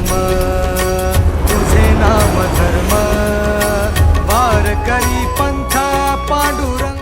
धर्म, तुझे नाम धर्म, वारकरी पंथ पांडुरंग.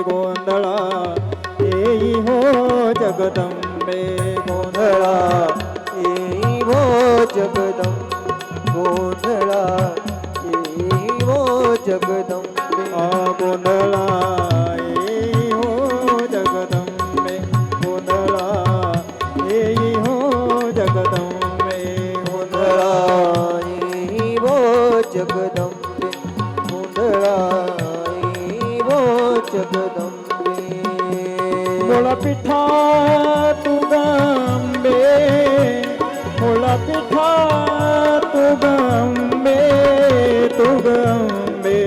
गोंधळा येई हो जगदंबे गोंधळा येई हो जगदंबे गोंधळा येई हो जगदंबे गोंधळाई हो जगदंबे मोळा पिठा तू गंबे मोळा पिठा तू गंबे तू गंबे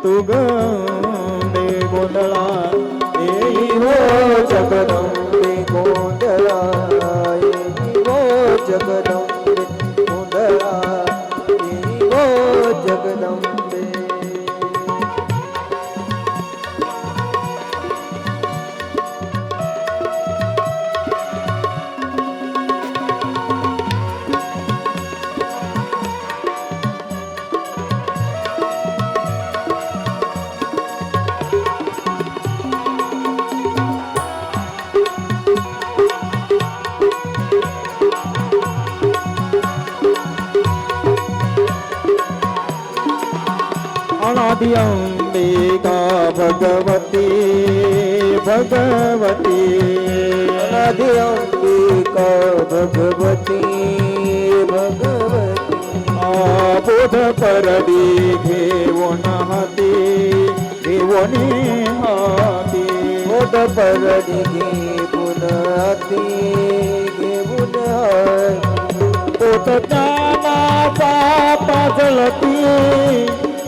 तू गंबे गोंधळा येई हो जगदंबे गोंधळा येई हो जगदंबे गोंधळा येई हो जगदंबे अनादि अंबिका भगवती भगवती अनादि अंबिका भगवती भगवती बोध परडी घेऊन हाती घेऊन हाती बोध परडी घेऊन हाती घेऊन हाती पोत ज्ञानाचा पाजळती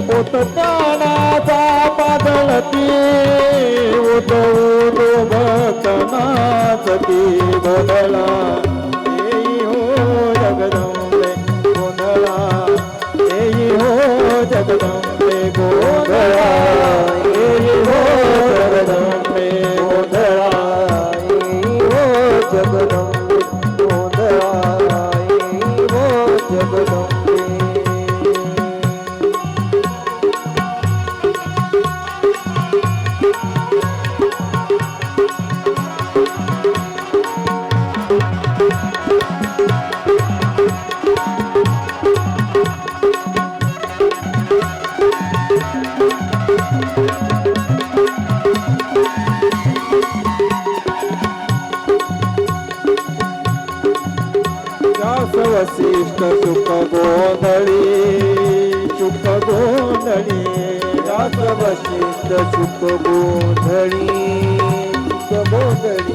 पोत ज्ञानाचा पाजळती उद उदो भक्तनाचती गोंधळा येई हो जगदंबे गोंधळा येई हो जगदंबे गोंधळा येई हो जगदंबे गोंधळा येई हो जगदंबे गोंधळा येई हो जगदंबे वसिष्ठ सुख गोंधळी सुख गोंधळी रास वसिष्ठ सुख गोंधळी सुख गोंधळी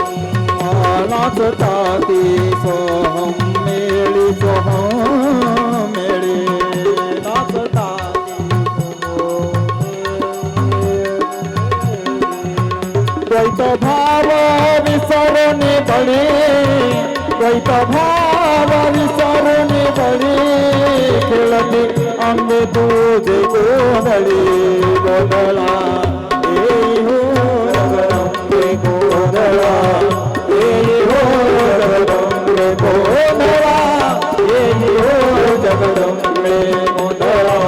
नाचताती सोहम मेळी सोहम मेळी नाचताती द्वैत भाव विसरणे बळी द्वैत भाव विसरणे बळी खेळती अंग तुझे गोंधळी गोंधळा येई हो जगदंबे गोंधळा येई हो जगदंबे गोंधळा येई हो जगदंबे गोंधळा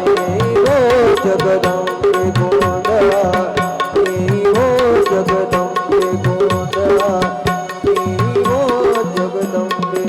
येई हो जगदंबे गोंधळा येई हो जगदंबे गोंधळा येई हो जगदंबे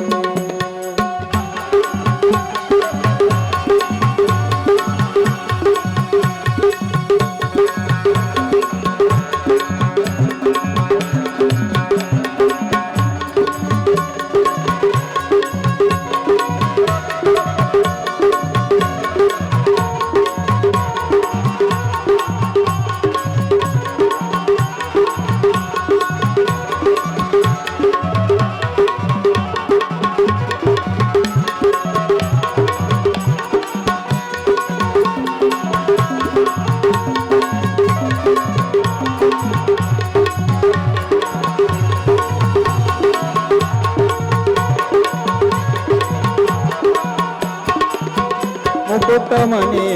मुकुटमणि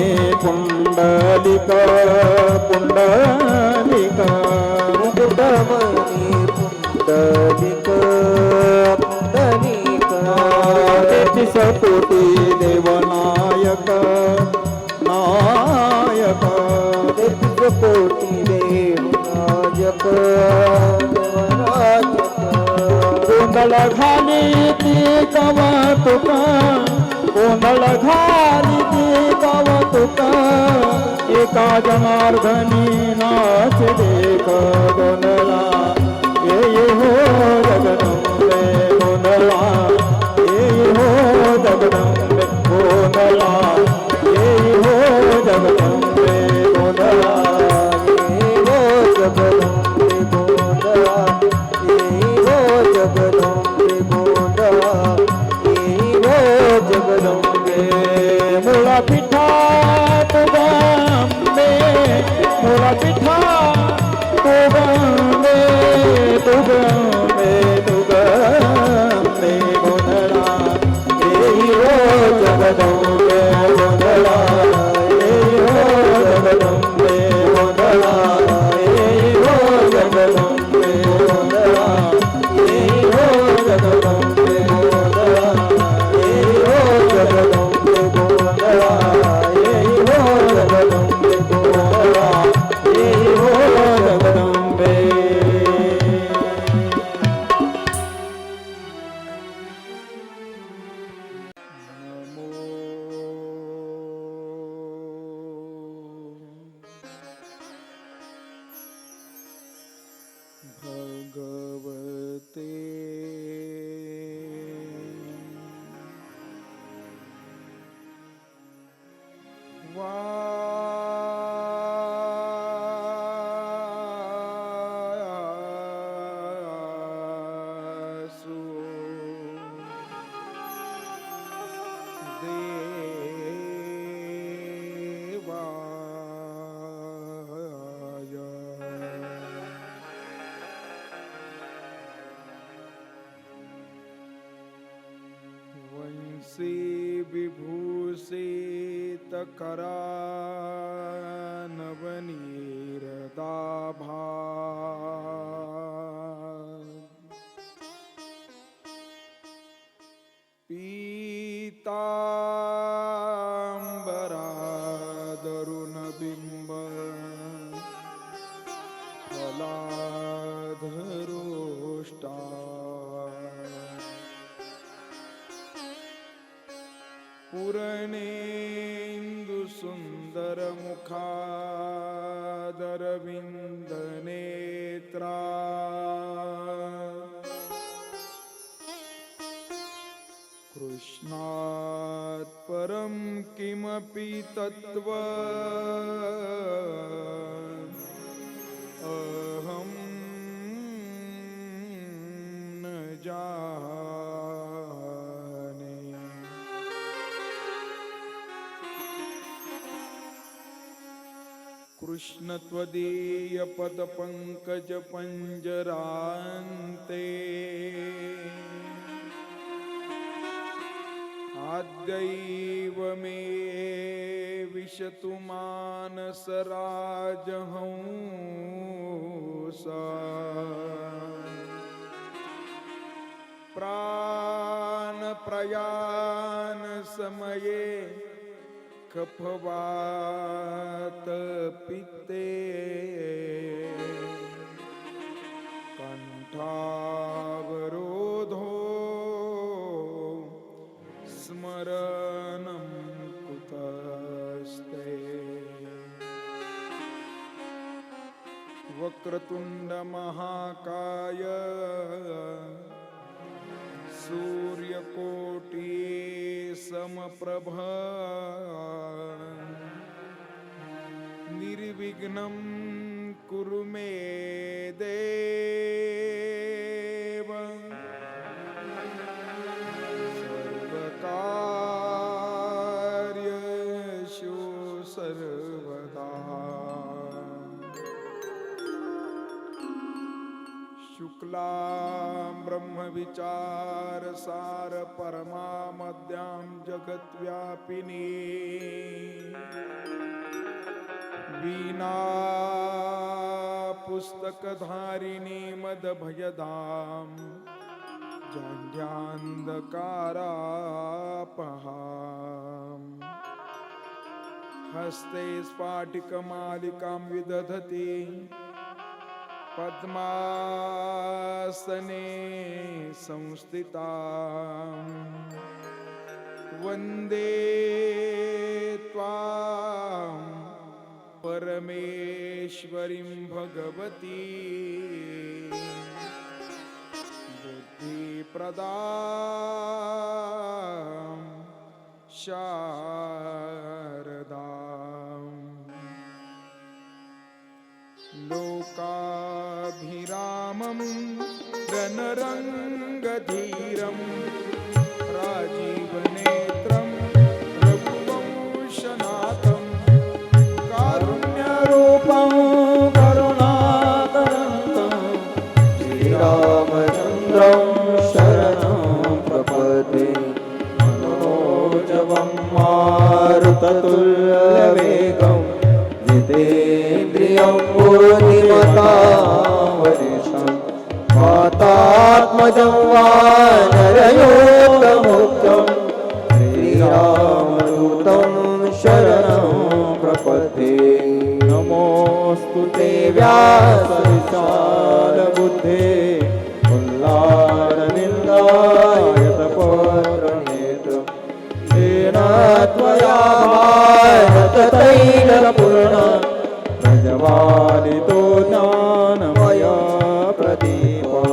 पुंडलिक पुंडलिक मुकुटमणि पुंडलिक पुंडलिक तेहतीस कोटी देवनायक नायक तेहतीस कोटी देवनायक देवनायक गोंधळ घाली ती कवतुका गोंधळ घाली ती कवतुका एका जनार्दनी नाच देख गोंधळा येई हो जगदंबे गोंधळा येई हो जगदंबे गोंधळा मोरा पिठा तू गंबे मोरा पिठा तू गंबे तू गंबे तू गंबे गोंधळा येई हो जगदंबे गोंधळा येई हो जगदंबे गोंधळा येई हो जगदंबे गोंधळा येई हो जगदंबे गोंधळा येई हो जगदंबे गोंधळा येई हो जगदंबे गोंधळा येई हो जगदंबे. भगवते वंशी विभूषित करानवनीरदाभा पीतांबरादरुणबिंब फलाधरोष्टा पूर्णेन्दु सुंदर मुखादरविंद नेत्रा कृष्णात् परं किमपि तत्त्व अहं न जाने. कृष्ण त्वदीय पद पंकज पंजरान्ते आद्यैव मे विशतु मानस राजहंसा प्राण प्रयाण समये कफवात पित्ते कंठावरोधो स्मरणं कुतस्ते. वक्रतुंड महाकाय सूर्यकोटि समप्रभ निर्विघ्नं कुरु मे देव सर्वकार्येषु सर्वदा. शुक्लां ब्रह्मविचार सार परमामद्यां जगद्व्यापिनी वीणा पुस्तकधारिणी मदभयदां जाड्यान्धकारापहाम्. हस्ते स्फाटिकमालिकां विदधति पद्मासने संस्थितां वन्दे त्वां परमेश्वरीं भगवती बुद्धिप्रदां शारदाम्. लोकाभिरामं रणरङ्गधीरं राजीवनेत्रं रघुवंशनाथं तुल्यवेगं जितेन्द्रियं बुद्धिमतां वरिष्ठं वातात्मजं वानरयोगमुक्तं श्रीरामदूतं शरणं प्रपद्ये नमोऽस्तु ते व्यासविशालबुद्धे उल्लालनिन्दायतपत्रनेत्रं येन त्वया भारततैलपूर्ण प्रज्वालितो ज्ञानमय प्रदीपः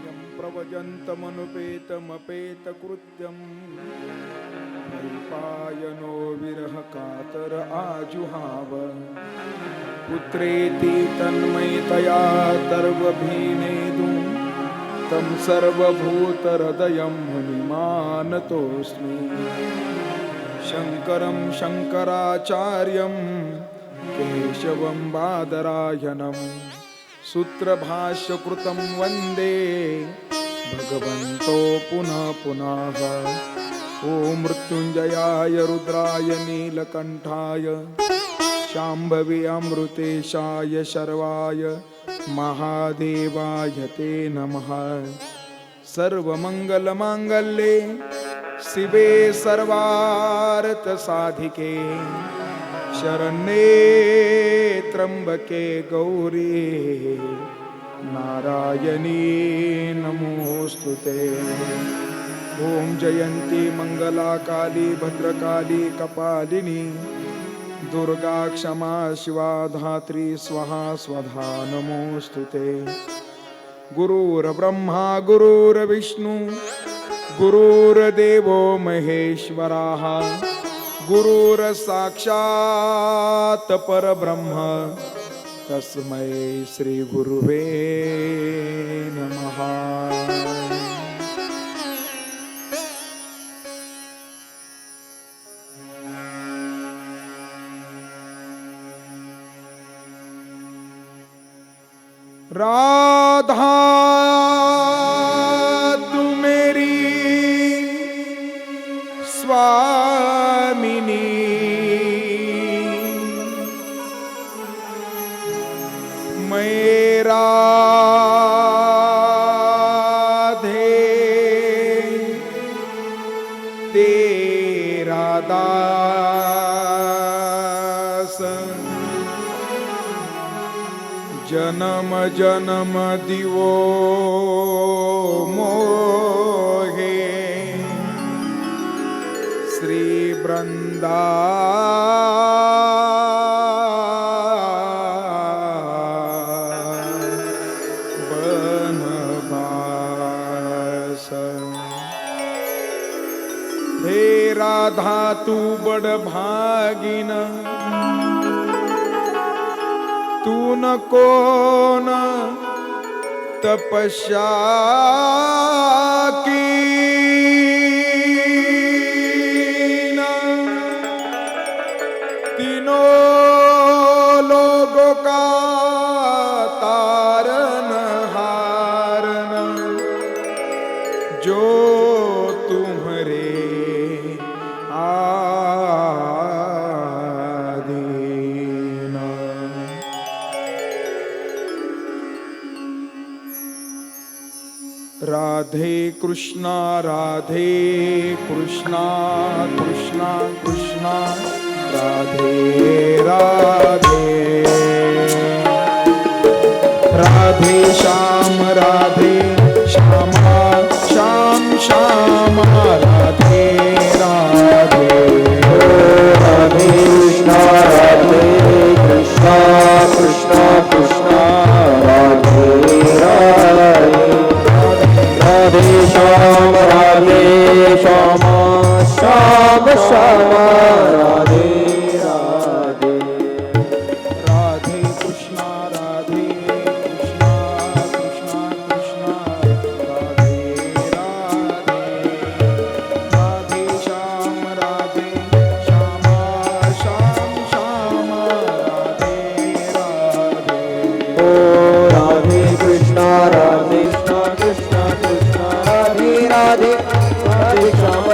यं प्रवजन्तमनुपेतमपेतकृत्यं परिपायनो विरहकातर आजुहाव पुत्रेति तन्मयतया तर्वभीनेदुं तं सर्वभूतहृदयं मुनिमानतोऽस्मि शङ्करं शङ्कराचार्यं केशवं बादरायणं सूत्रभाष्यकृतं वन्दे भगवन्तो पुनः पुनः ॐ मृत्युञ्जयाय रुद्राय नीलकण्ठाय शाम्भवी अमृतेशाय शर्वाय महादेवाय ते नमः सर्वमङ्गलमाङ्गल्ये शिवे सर्वार्थसाधिके शरण्ये त्र्यम्बके गौरी नारायणी नमोऽस्तुते ॐ जयन्ती मंगला काली भद्रकाली कपालिनी दुर्गा क्षमा शिवा धात्री स्वाहा स्वधा नमोऽस्तुते गुरुर्ब्रह्मा गुरुर्विष्णु गुरुर्देवो महेश्वरः गुरुर्साक्षात् परब्रह्म तस्मै श्री गुरुवे नमः। राधा तू मेरी स्वामिनी मैं राधे तेरा दास जन्म जन्म दिवो मोहे श्री वृंदावन हे राधा तू बड़ भागिन तू न कौन तपस्या की तीनों लोगों का तारन हारन जो तुम्हारे राधे कृष्णा कृष्णा कृष्णा राधे राधे राधे श्यामा श्याम श्याम राधे राधे राधे कृष्णा कृष्णा कृष्णा राधे राधे राधे श्याम श्याम श्याम राधे राधे राधे कृष्णा कृष्णा कृष्णा राधे राधे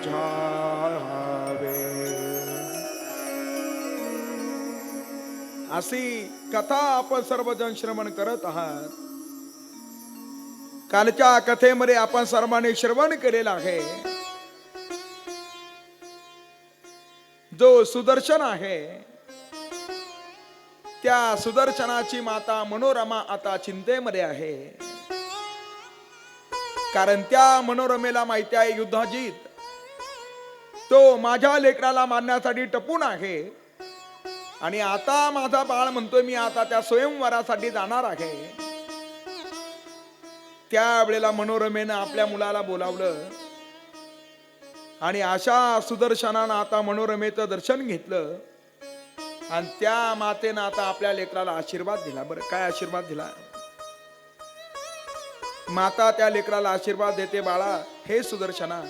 बुझावे. अशी कथा आपण सर्वजण श्रवण करत आहात. कालच्या कथेमध्ये आपण सर्वांनी श्रवण केलेलं आहे. जो सुदर्शन आहे त्या सुदर्शनाची माता मनोरमा आता चिंतेमध्ये आहे. कारण त्या मनोरमेला माहिती आहे युद्धाजीत तो माझ्या लेकराला मारण्यासाठी टपून आहे. आणि आता माझा बाळ म्हणतोय मी आता त्या स्वयंवरासाठी जाणार आहे. त्यावेळेला मनोरमेनं आपल्या मुलाला बोलावलं आणि अशा सुदर्शनानं आता मनोरमेचं दर्शन घेतलं आणि त्या मातेनं आता आपल्या लेकराला आशीर्वाद दिला. बरं काय आशीर्वाद दिला? माता त्या लेकराला आशीर्वाद देते, बाळा हे सुदर्शना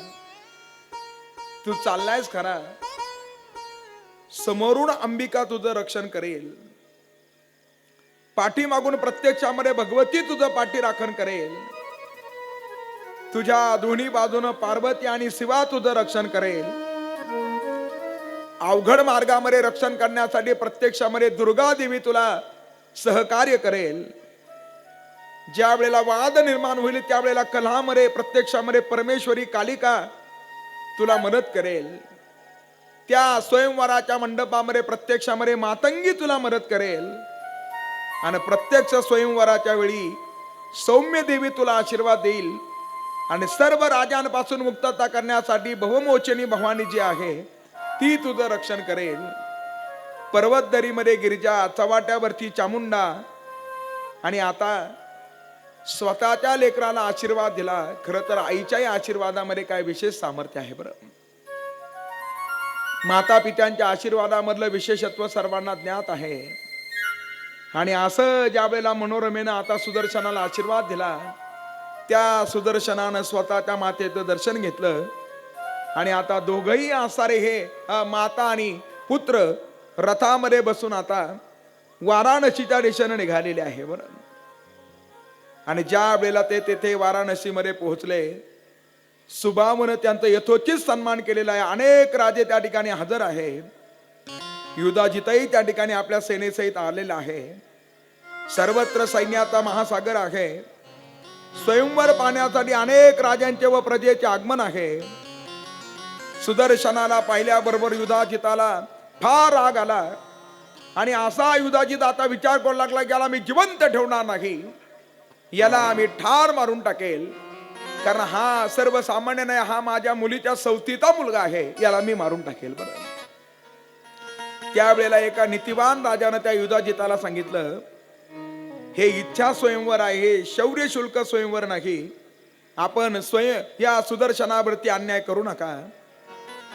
तू चाललायस खरा, समोरून अंबिका तुझं रक्षण करेल, पाठीमागून प्रत्यक्षामध्ये भगवती तुझं पाठी राखण करेल, तुझ्या दोन्ही बाजूनं पार्वती आणि शिवा तुझं रक्षण करेल, अवघड मार्गामध्ये रक्षण करण्यासाठी प्रत्यक्षामध्ये दुर्गा देवी तुला सहकार्य करेल. ज्या वेळेला वाद निर्माण होईल त्यावेळेला कलहामध्ये प्रत्यक्षामध्ये परमेश्वरी कालिका तुला मदत करेल. त्या स्वयंवराच्या मंडपामध्ये प्रत्यक्षामध्ये मातंगी तुला मदत करेल आणि प्रत्यक्ष स्वयंवराच्या वेळी सौम्य देवी तुला आशीर्वाद देईल आणि सर्व राजांपासून मुक्तता करण्यासाठी भवमोचनी भवानी जी आहे ती तुझं रक्षण करेल. पर्वतदरीमध्ये गिरिजा, चव्हाट्यावरती चामुंडा आणि आता स्वतःच्या लेकराला आशीर्वाद दिला. खरं तर आईच्याही आशीर्वादामध्ये काय विशेष सामर्थ्य आहे. बरं माता पित्यांच्या आशीर्वादामधलं विशेषत्व सर्वांना ज्ञात आहे. आणि असं ज्या वेळेला मनोरमेनं आता सुदर्शनाला आशीर्वाद दिला त्या सुदर्शनानं स्वतःच्या मातेचं दर्शन घेतलं आणि आता दोघही आसारे हे माता आणि पुत्र रथामध्ये बसून आता वाराणसीच्या दिशेने निघालेले आहे. बरं आणि ज्या वेळेला ते तेथे वाराणसीमध्ये पोहोचले सुबावनं त्यांचं यथोचित सन्मान केलेला आहे. अनेक राजे त्या ठिकाणी हजर आहे. युधाजितही त्या ठिकाणी आपल्या सेनेसहित आलेला आहे. सर्वत्र सैन्याचा महासागर आहे. स्वयंवर पाहण्यासाठी अनेक राजांचे व प्रजेचे आगमन आहे. सुदर्शनाला पाहिल्याबरोबर युधाजिताला फार राग आला आणि असा युधाजित आता विचार करू लागला की याला मी जिवंत ठेवणार नाही, याला मी ठार मारून टाकेल. कारण हा सर्वसामान्य नाही, हा माझ्या मुलीच्या सौतीचा मुलगा आहे, याला मी मारून टाकेल. बरं त्यावेळेला एका नीतिवान राजानं त्या युधाजिताला सांगितलं, हे इच्छा स्वयंवर आहे, हे शौर्य शुल्क स्वयंवर नाही. आपण या सुदर्शनावरती अन्याय करू नका.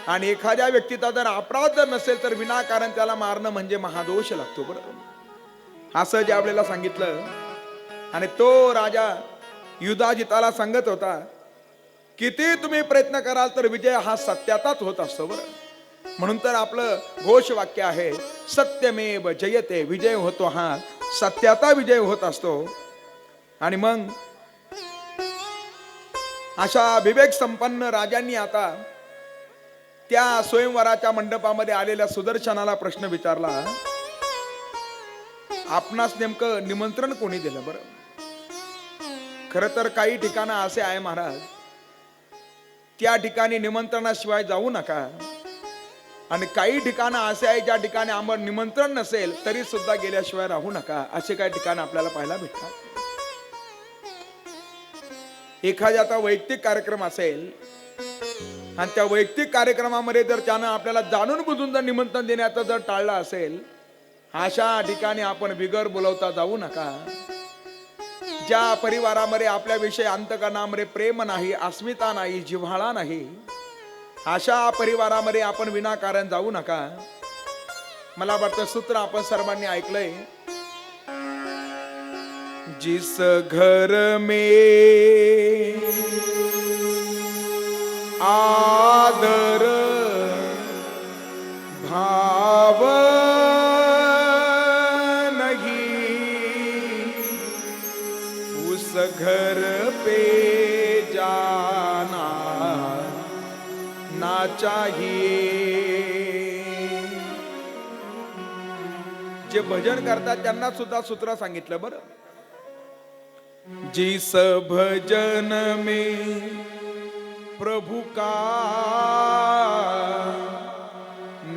आणि एखाद्या व्यक्तीचा जर अपराध जर नसेल तर विनाकारण त्याला मारणं म्हणजे महादोष लागतो. बरं असं ज्या वेळेला सांगितलं आणि तो राजा युधाजिताला सांगत होता, किती तुम्ही प्रयत्न कराल तर विजय हा सत्याचाच होत असतो. बरं म्हणून तर आपलं घोषवाक्य आहे, सत्यमेव जयते. विजय होतो हा सत्याचा विजय होत असतो. आणि मग अशा विवेक संपन्न राजांनी आता त्या स्वयंवराच्या मंडपामध्ये आलेल्या सुदर्शनाला प्रश्न विचारला, आपणास नेमकं निमंत्रण कोणी दिलं? बरं खर तर काही ठिकाण असे आहे महाराज, त्या ठिकाणी निमंत्रणाशिवाय जाऊ नका. आणि काही ठिकाणं असे आहे ज्या ठिकाणी आम्हाला निमंत्रण नसेल तरी सुद्धा गेल्याशिवाय राहू नका. असे काही ठिकाण आपल्याला पाहायला भेटतात. एखाद्याचा वैयक्तिक कार्यक्रम असेल आणि त्या वैयक्तिक कार्यक्रमामध्ये जर त्यानं आपल्याला जाणून बुजून जर निमंत्रण देण्याचं जर टाळलं असेल, अशा ठिकाणी आपण बिगर बोलवता जाऊ नका. ज्या परिवारामध्ये आपल्याविषयी अंतकरणामध्ये प्रेम नाही, अस्मिता नाही, जिव्हाळा नाही, अशा परिवारामध्ये आपण विनाकारण जाऊ नका. मला वाटतं सूत्र आपण सर्वांनी ऐकलंय, जिस घर में आदर भाव नहीं, उस घर पे जाना ना चाहिए. जे भजन करतात त्यांना सुद्धा सूत्र सांगितलं बरं. जिस भजन में प्रभु का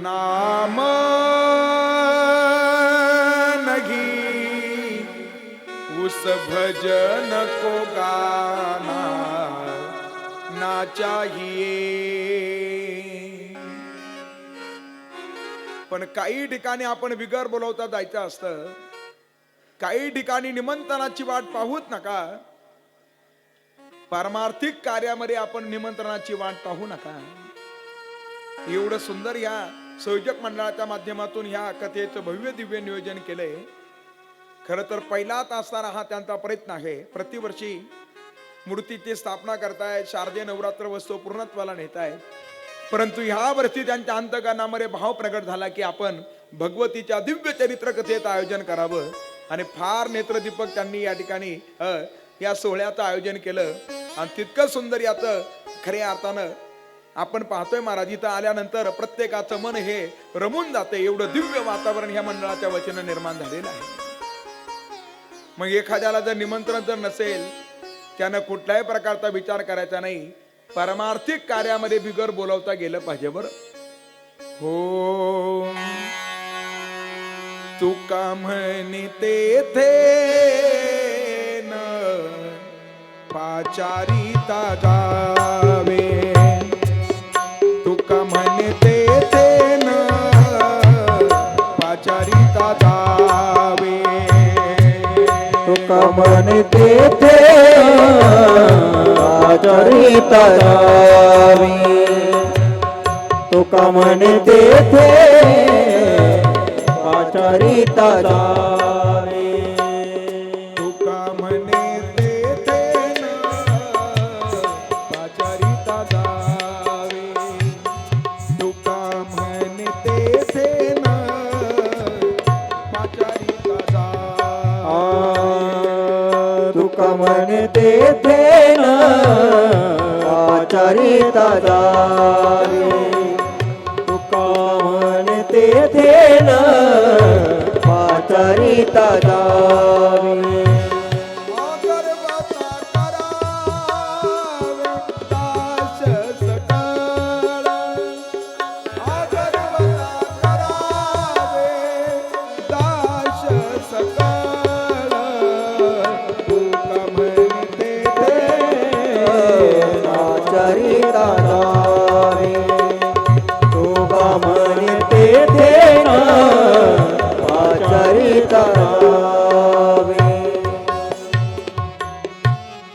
नाम नहीं, उस भजन को गाना ना चाहिए. पण काही ठिकाणी आपण बिगर बोलवता जायचं असतं, काही ठिकाणी निमंत्रणाची वाट पाहूच नका. पारमार्थिक कार्यामध्ये आपण निमंत्रणाची वाट पाहू नका. एवढं सुंदर या संयोजक मंडळाच्या माध्यमातून ह्या कथेचं भव्य दिव्य नियोजन केलंय. खरं तर पहिलाच असताना हा त्यांचा प्रयत्न आहे. प्रतिवर्षी मूर्तीची स्थापना करतायत, शारदीय नवरात्र उत्सव पूर्णत्वाला नेतायत. परंतु ह्या वर्षी त्यांच्या अंतकरणामध्ये भाव प्रगट झाला की आपण भगवतीच्या दिव्य चरित्र कथेचं आयोजन करावं. आणि फार नेत्रदीपक त्यांनी या ठिकाणी या सोहळ्याचं आयोजन केलं. आणि तितकं सुंदर याचं खऱ्या अर्थानं आपण पाहतोय महाराज, इथं आल्यानंतर प्रत्येकाचं मन हे रमून जाते. एवढं दिव्य वातावरण ह्या मंडळाच्या वतीनं निर्माण झालेलं आहे. मग एखाद्याला जर निमंत्रण जर नसेल, त्यानं कुठल्याही प्रकारचा विचार करायचा नाही. परमार्थिक कार्यामध्ये बिगर बोलवता गेलं पाहिजे बरं. हो तुका म्हणते थे न पाचारिता जावे, तुका म्हणते थे न पाचारिता जावे, तुका म्हणते थे पाचारिता जावे, तुका म्हणते थे पाचारिता जावे, तुका म्हणते थे न पाचारिता जावे, तुका म्हणते थे न पाचारिता जावे, तुका म्हणते थे न पाचारिता जावे, तुका म्हणते थे न पाचारिता जावे. अगरबत्ता करावे दास सकळ, अगरबत्ता करावे दास सकळ, तुका म्हणते पाचारिता जावे, तुका म्हणते थे न पाचारिता जावे.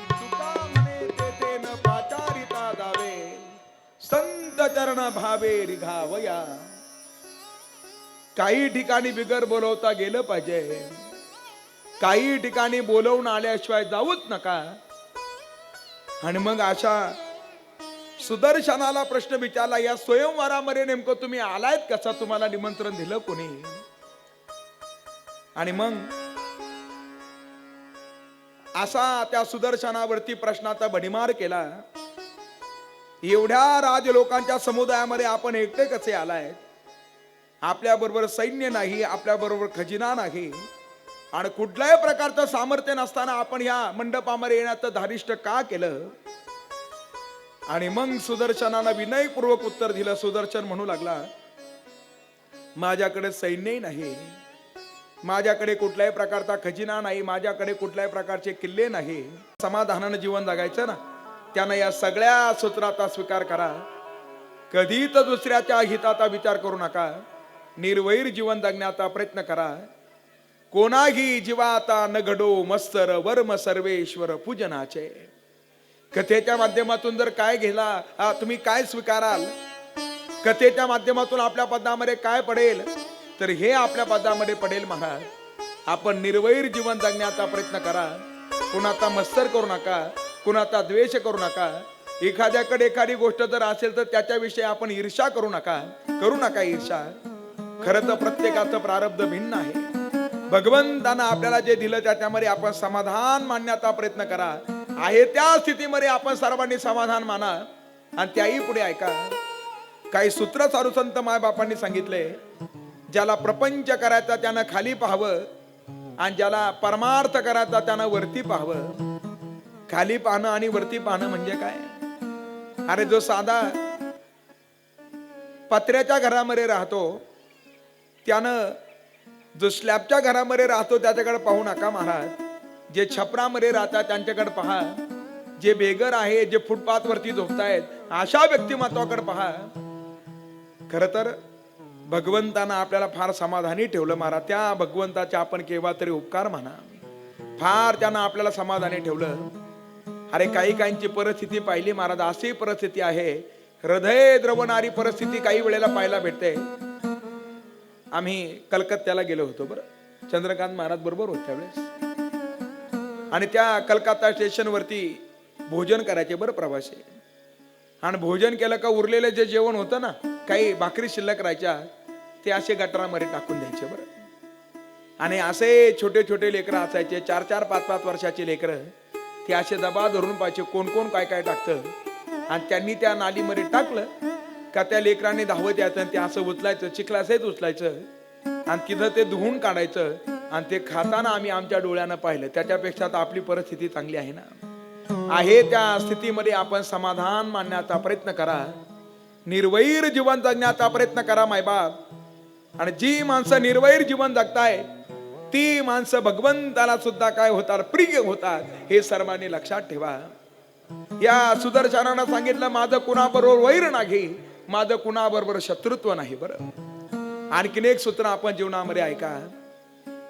तुका म्हणते ते न पाचारिता जावे, संत चरण भावे रिघावया. काही ठिकाणी बिगर बोलवता गेलं पाहिजे, काही ठिकाणी बोलवून आल्याशिवाय जाऊच नका. आणि मग अशा सुदर्शनाला प्रश्न विचारला, या स्वयंवरामध्ये नेमकं तुम्ही आलायत कसा, तुम्हाला निमंत्रण दिलं कोणी. आणि मग असा त्या सुदर्शनावरती प्रश्नाचा भडीमार केला, एवढ्या राज लोकांच्या समुदायामध्ये आपण एकटे कसे आलाय, आपल्या बरोबर सैन्य नाही, आपल्या बरोबर खजिना नाही, आणि कुठल्याही प्रकारचं सामर्थ्य नसताना आपण ह्या मंडपामध्ये येण्याचं धारिष्ट का केलं. आणि मग सुदर्शनानं विनयपूर्वक उत्तर दिलं. सुदर्शन म्हणू लागला, माझ्याकडे सैन्यही नाही, माझ्याकडे कुठल्याही प्रकारचा खजिना नाही, माझ्याकडे कुठल्याही प्रकारचे किल्ले नाही. समाधानानं जीवन जगायचं ना, त्यानं या सगळ्या सूत्राचा स्वीकार करा. कधी तर दुसऱ्याच्या हिताचा विचार करू नका. निर्वैर जीवन जगण्याचा प्रयत्न करा. कोणाही जीवाता न घडो मत्सर वर्म सर्वेश्वर पूजनाचे. कथेच्या माध्यमातून जर काय घेला, तुम्ही काय स्वीकाराल, कथेच्या माध्यमातून आपल्या पदामध्ये काय पडेल, तर हे आपल्या पदामध्ये पडेल. महाराज, आपण निर्वैर जीवन जगण्याचा प्रयत्न करा. कुणाचा मत्सर करू नका, कुणाचा द्वेष करू नका. एखाद्याकडे एखादी गोष्ट जर असेल तर त्याच्याविषयी आपण ईर्ष्या करू नका ईर्ष्या. खरं तर प्रत्येकाचं प्रारब्ध भिन्न आहे. भगवंतानं आपल्याला जे दिलं त्याच्यामध्ये आपण समाधान मानण्याचा प्रयत्न करा. आहे त्या स्थितीमध्ये आपण सर्वांनी समाधान माना. आणि त्याही पुढे ऐका, काही सूत्र सारू संत मायबापांनी सांगितले, ज्याला प्रपंच करायचा त्यानं खाली पाहावं आणि ज्याला परमार्थ करायचा त्यानं वरती पाहावं. खाली पाहणं आणि वरती पाहणं म्हणजे काय? अरे जो साधा पत्र्याच्या घरामध्ये राहतो त्यानं जो स्लॅबच्या घरामध्ये राहतो त्याच्याकडे पाहू नका महाराज. जे छपरामध्ये राहतात त्यांच्याकडे पहा. जे बेगर आहे, जे फुटपाथ वरती झोपतायत अशा व्यक्तिमत्वाकडे पहा. खर तर भगवंतानं आपल्याला फार समाधानी ठेवलं महाराज. त्या भगवंताचे आपण केव्हा तरी उपकार म्हणा. फार त्यानं आपल्याला समाधानी ठेवलं. अरे काही काहींची परिस्थिती पाहिली महाराज, अशी परिस्थिती आहे, हृदय द्रवणारी परिस्थिती काही वेळेला पाहायला भेटते. आम्ही कलकत्त्याला गेलो होतो बरं, चंद्रकांत महाराज बरोबर होत त्यावेळेस. आणि त्या कलकत्ता स्टेशन वरती भोजन करायचे बरं प्रवासी. आणि भोजन केलं का उरलेलं जे जेवण होतं ना, काही भाकरी शिल्लक राहायच्या, ते असे गटारामध्ये टाकून द्यायचे बरं. आणि असे छोटे छोटे लेकरं असायचे, 4-4, 5-5 वर्षाचे लेकरं. ते असे दबा धरून पाहिजे कोण कोण काय काय टाकतं. आणि त्यांनी त्या नालीमध्ये टाकलं का त्या लेकरांनी धावत यायचं आणि ते असं उचलायचं, चिखलासहित उचलायचं आणि तिथं ते धुवून काढायचं. आणि ते खाताना आम्ही आमच्या डोळ्यानं पाहिलं. त्याच्यापेक्षा तर आपली परिस्थिती चांगली आहे ना. आहे त्या स्थितीमध्ये आपण समाधान मानण्याचा प्रयत्न करा, निर्वैर जीवन जगण्याचा प्रयत्न करा मायबाप. आणि जी माणसं निर्वैर जीवन जगताय ती माणसं भगवंताला सुद्धा काय होतात, प्रिय होतात. हे सर्वांनी लक्षात ठेवा. या सुदर्शनानं सांगितलं, माझं कुणाबरोबर वैर नाही, माझं कुणाबरोबर शत्रुत्व नाही. बरं, आणखीन एक सूत्र आपण जीवनामध्ये ऐका.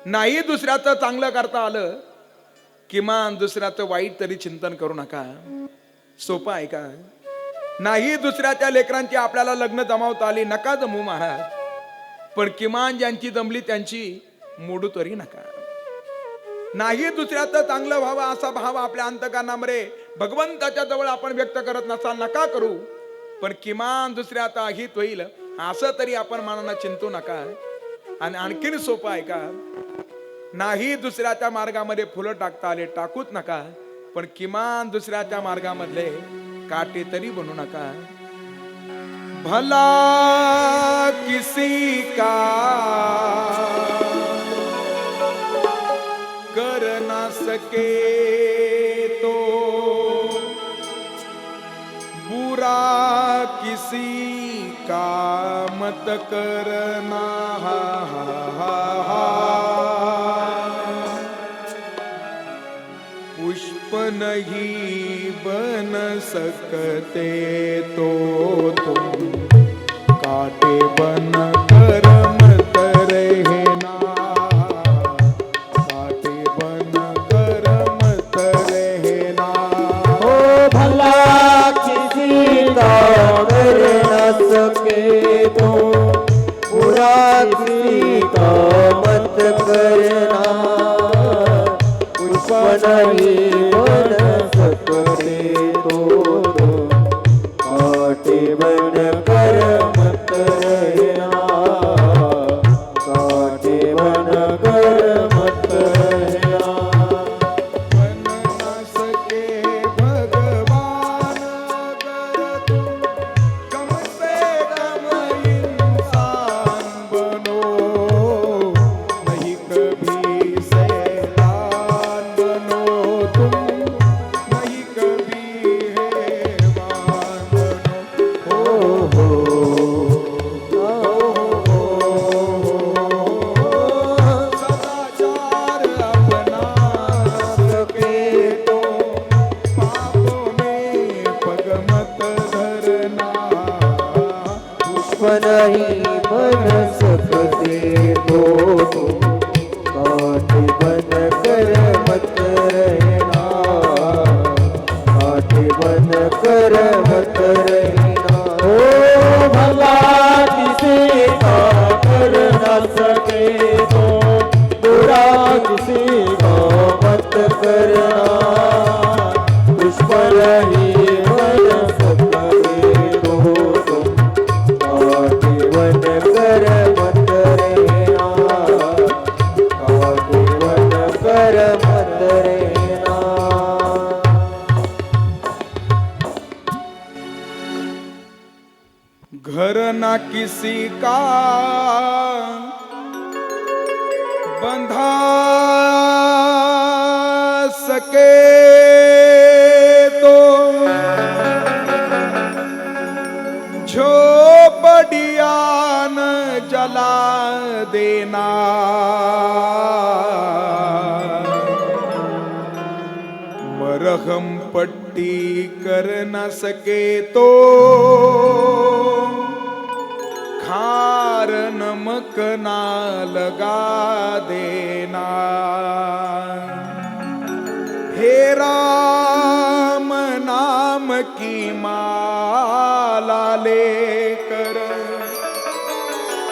नाही दुसऱ्याचं चांगलं करता आलं, किमान दुसऱ्याचं वाईट तरी चिंतन करू नका. सोपं आहे का? नाही दुसऱ्याच्या लेकरांची आपल्याला लग्न जमावता आली, नका जमू महाराज. पण किमान ज्यांची जमली त्यांची मोडू तरी नका. नाही दुसऱ्याचं चांगलं व्हावं असा भाव आपल्या अंतकरणामध्ये भगवंताच्या जवळ आपण व्यक्त करत नसाल, नका करू. पण किमान दुसऱ्याचा हित होईल असं तरी आपण मनानं चिंतू नका. आणि आणखीन सोपं आहे का? नाही दुसऱ्याच्या मार्गामध्ये फुलं टाकता आले, टाकूच नका. पण किमान दुसऱ्याच्या मार्गामधले काटे तरी बनू नका. भला किसी का कर ना सके तो बुरा किसी का मत करना. पुष्प नहीं बन सकते तो तुम काटे बन कर मत रहना. काटे बन कर मत रहना. ओ भला किसी का कर न सके तो बुरा किसी का मत करना. पुष्प नहीं बन सकते तो काटे बन कर मत रहना. काटे बन कर मत रहना. बन न सके भगवान अगर तुम कम से कम इंसान बनो. नहीं कभी सैतान बनो तुम, नहीं कभी हैवान बनो. सदाचार अपना सके तो पापों में पग मत धरना. पुष्प नहीं बन सकते तो तुम काटे बन कर मत रहना. काटे बन कर मत रहना. ओ भला किसी का कर न सके तो बुरा किसी का मत करना. पुष्प नहीं बन सकते तो तुम काटे बन कर मत रहना. काटे बन कर मत रहना. घर ना किसी का बंधा सके तो झोपड़िया न जला देना। मरहम पट्टी कर न सके तो खार नमक ना लगा देना। हे राम नाम की माला लेकर,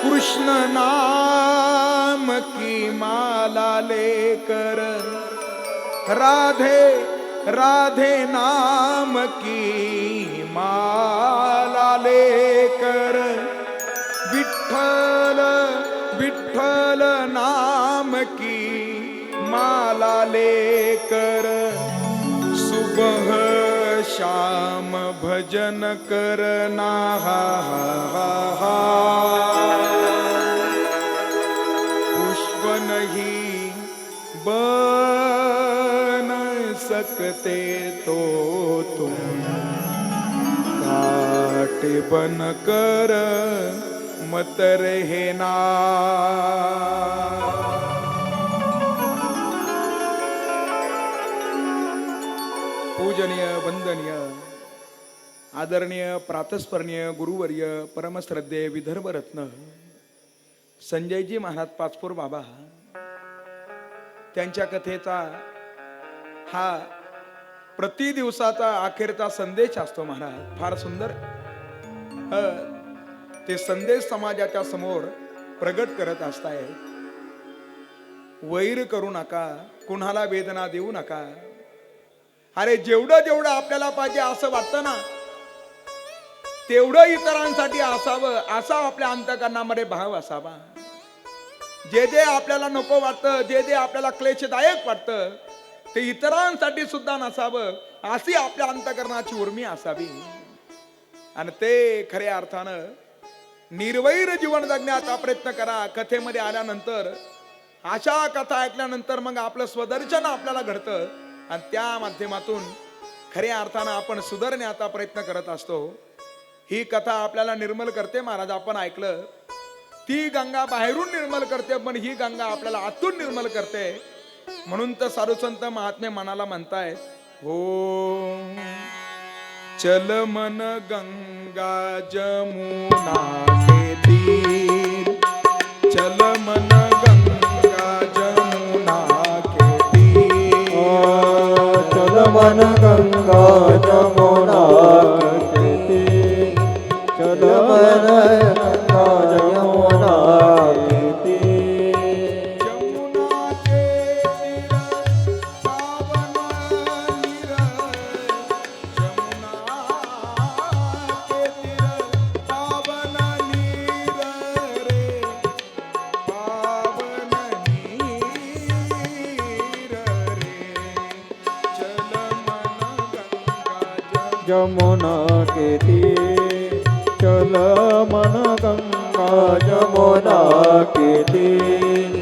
कृष्ण नाम की माला लेकर, राधे राधे नाम की माला लेकर, विठ्ठल विठ्ठल नाम की माला लेकर, सुबह शाम भजन करना। पुष्प नहीं बन सकते तो तुम काट बन कर मत रहना। पूजनीय वंदनीय आदरणीय प्रातस्मरणीय गुरुवर्य परमश्रद्धेय विदर्भ रत्न संजयजी महाराज पाचपूर बाबा, त्यांच्या कथेचा हा प्रति दिवसाचा अखेरचा संदेश असतो महाराज. फार सुंदर ते संदेश समाजाच्या समोर प्रगट करत असताय. वैर करू नका, कुणाला वेदना देऊ नका. अरे जेवढं जेवढं आपल्याला पाहिजे असं वाटतं ना, तेवढं इतरांसाठी असावं, असा आपल्या अंतःकरणामध्ये भाव असावा. जे जे आपल्याला नको वाटतं, जे जे आपल्याला क्लेशदायक वाटतं, ते इतरांसाठी सुद्धा नसावं, अशी आपल्या अंतःकरणाची उर्मी असावी. आणि ते खऱ्या अर्थानं निर्वैर जीवन जगण्याचा प्रयत्न करा. कथेमध्ये आल्यानंतर, अशा कथा ऐकल्यानंतर मग आपलं स्वदर्शन आपल्याला घडतं आणि त्या माध्यमातून खऱ्या अर्थानं आपण सुधारण्याचा प्रयत्न करत असतो. ही कथा आपल्याला निर्मल करते महाराज. आपण ऐकलं, ती गंगा बाहेरून निर्मल करते, पण ही गंगा आपल्याला आतून निर्मल करते. म्हणून तर साधुसंत महात्मे मनाला म्हणताय, हो चल मन गंगा जमुना के तीर, चल मन गंगा जमुना के तीर, चल मन गंगा जमुना के तीर, चल मन गंगा जमुना के तीर, जमुना के तीर पावन नीर, जमुना के तीर पावन नीर रे, पावन नीर रे, चल मन गंगा जमुना के तीर, चल मन गंगा जमुना के तीर,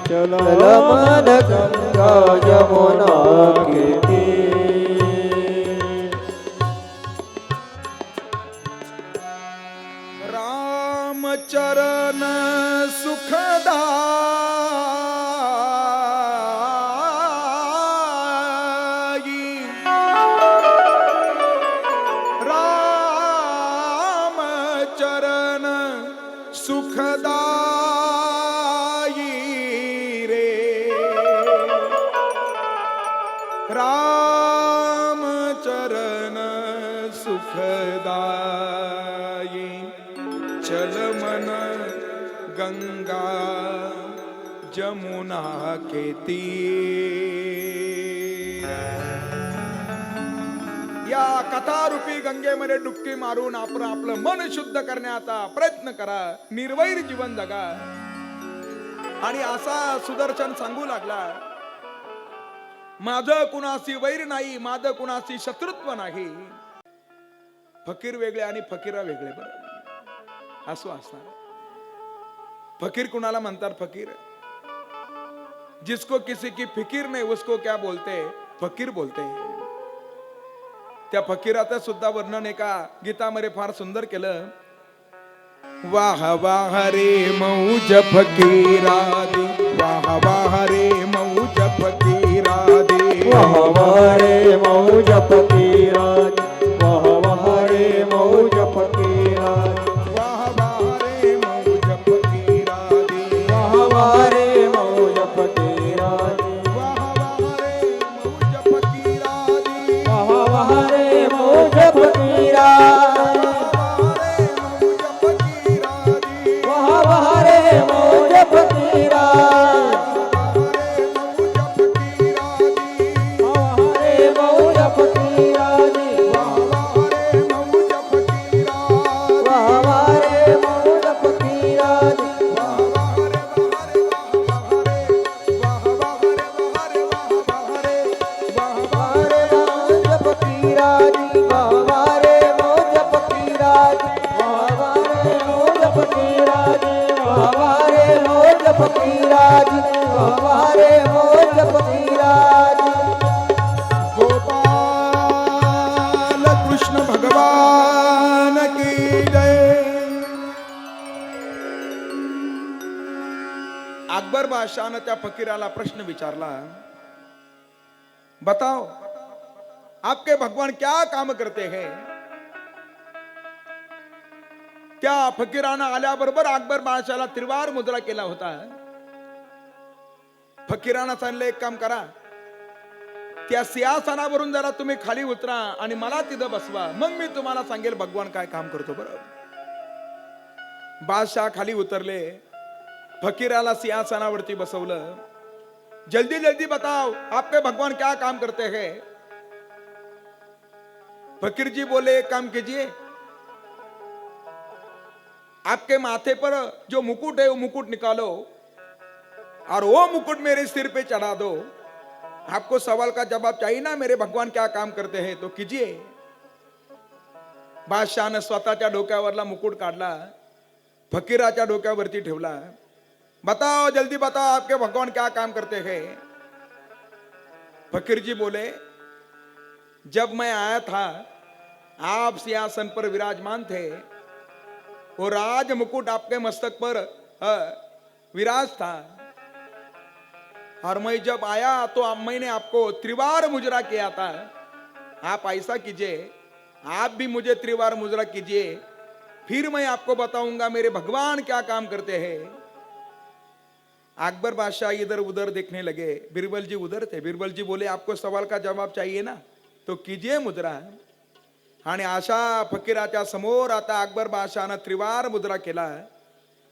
चल मन गंगा जमुना के तीर. राम चरण सुखदाई, राम चरण सुखदाई रे, राम चरण सुखदाई, चल मन गंगा जमुना के तीर. या कथारूपी गंगेमध्ये डुबकी मारून आपण आपलं मन शुद्ध करण्याचा प्रयत्न करा. निर्वैर जीवन जगा. आणि असा सुदर्शन सांगू लागला, माझं कुणाशी वैर नाही, माझं कुणाशी शत्रुत्व नाही. फकीर वेगळे आणि फकीरा वेगळे. बरं, असो असणार. फकीर कुणाला म्हणतात? फकीर जिसको किसी की फिकीर नहीं उसको क्या बोलते? फकीर बोलते. त्या फकीराचं सुद्धा वर्णन एका गीतामध्ये फार सुंदर केलं. वाह वाह रे मौज फकीरादी, वाह वाह रे मौज फकीरादी, वाह वाह रे मौज फकीरादी, वाह वाह रे मौज फकीरादी, वाह वाह रे मौज फकीरादी, वाह वाह रे मौज फकीरादी, वाह वाह रे मौज फकीरादी, वाह वाह रे मौज फकीरादी, वाह वाह रे मौज फकीरादी, वाह रे मौज फकीरादी, वाह वाह रे मौज फकीरादी, वाह रे मौज फकीरादी, वाह वाह रे मौज फकीरादी, वाह वाह रे मौज फकीरादी, वाह वाह रे मौज फकीरादी, वाह वाह रे मौज फकीरादी. गोपाल कृष्ण भगवान की जय. अकबर बादशाहने त्या फकीराला प्रश्न विचारला, बताओ आपके भगवान क्या काम करते हैं? त्या फकीरानं आल्याबरोबर अकबर बादशाहला त्रिवार मुद्रा केला होता. फकीरानं सांगितलं, एक काम करा, त्या सिंहासनावरून जरा तुम्ही खाली उतरा आणि मला तिथं बसवा, मग मी तुम्हाला सांगेल भगवान काय काम करतो. बरोबर. बादशाह खाली उतरले, फकीराला सिंहासनावरती बसवलं. जल्दी जल्दी बताओ आपके भगवान क्या काम करते हैं? फकीर जी बोले, एक काम कीजिए, आपके माथे पर जो मुकुट है वो मुकुट निकालो और वो मुकुट मेरे सिर पे चढ़ा दो. आपको सवाल का जवाब चाहिए ना, मेरे भगवान क्या काम करते हैं, तो कीजिए. बादशाहने स्वतःच्या डोक्यावरला मुकुट काढला, फकीराच्या डोक्यावरती ठेवला. बताओ जल्दी बताओ आपके भगवान क्या काम करते हैं? फकीर जी बोले, जब मैं आया था आप सिंहासन पर विराजमान थे, वो राज मुकुट आपके मस्तक पर विराज था, और मैं जब आया तो मैंने आपको त्रिवार मुजरा किया था. आप ऐसा कीजिए, आप भी मुझे त्रिवार मुजरा कीजिए, फिर मैं आपको बताऊंगा मेरे भगवान क्या काम करते हैं. अकबर बादशाह इधर उधर देखने लगे. बिरबल जी उधर थे. बिरबल जी बोले, आपको सवाल का जवाब चाहिए ना, तो कीजिए मुद्रा. आणि अशा फकीराच्या समोर आता अकबर बादशाहने त्रिवार मुद्रा केला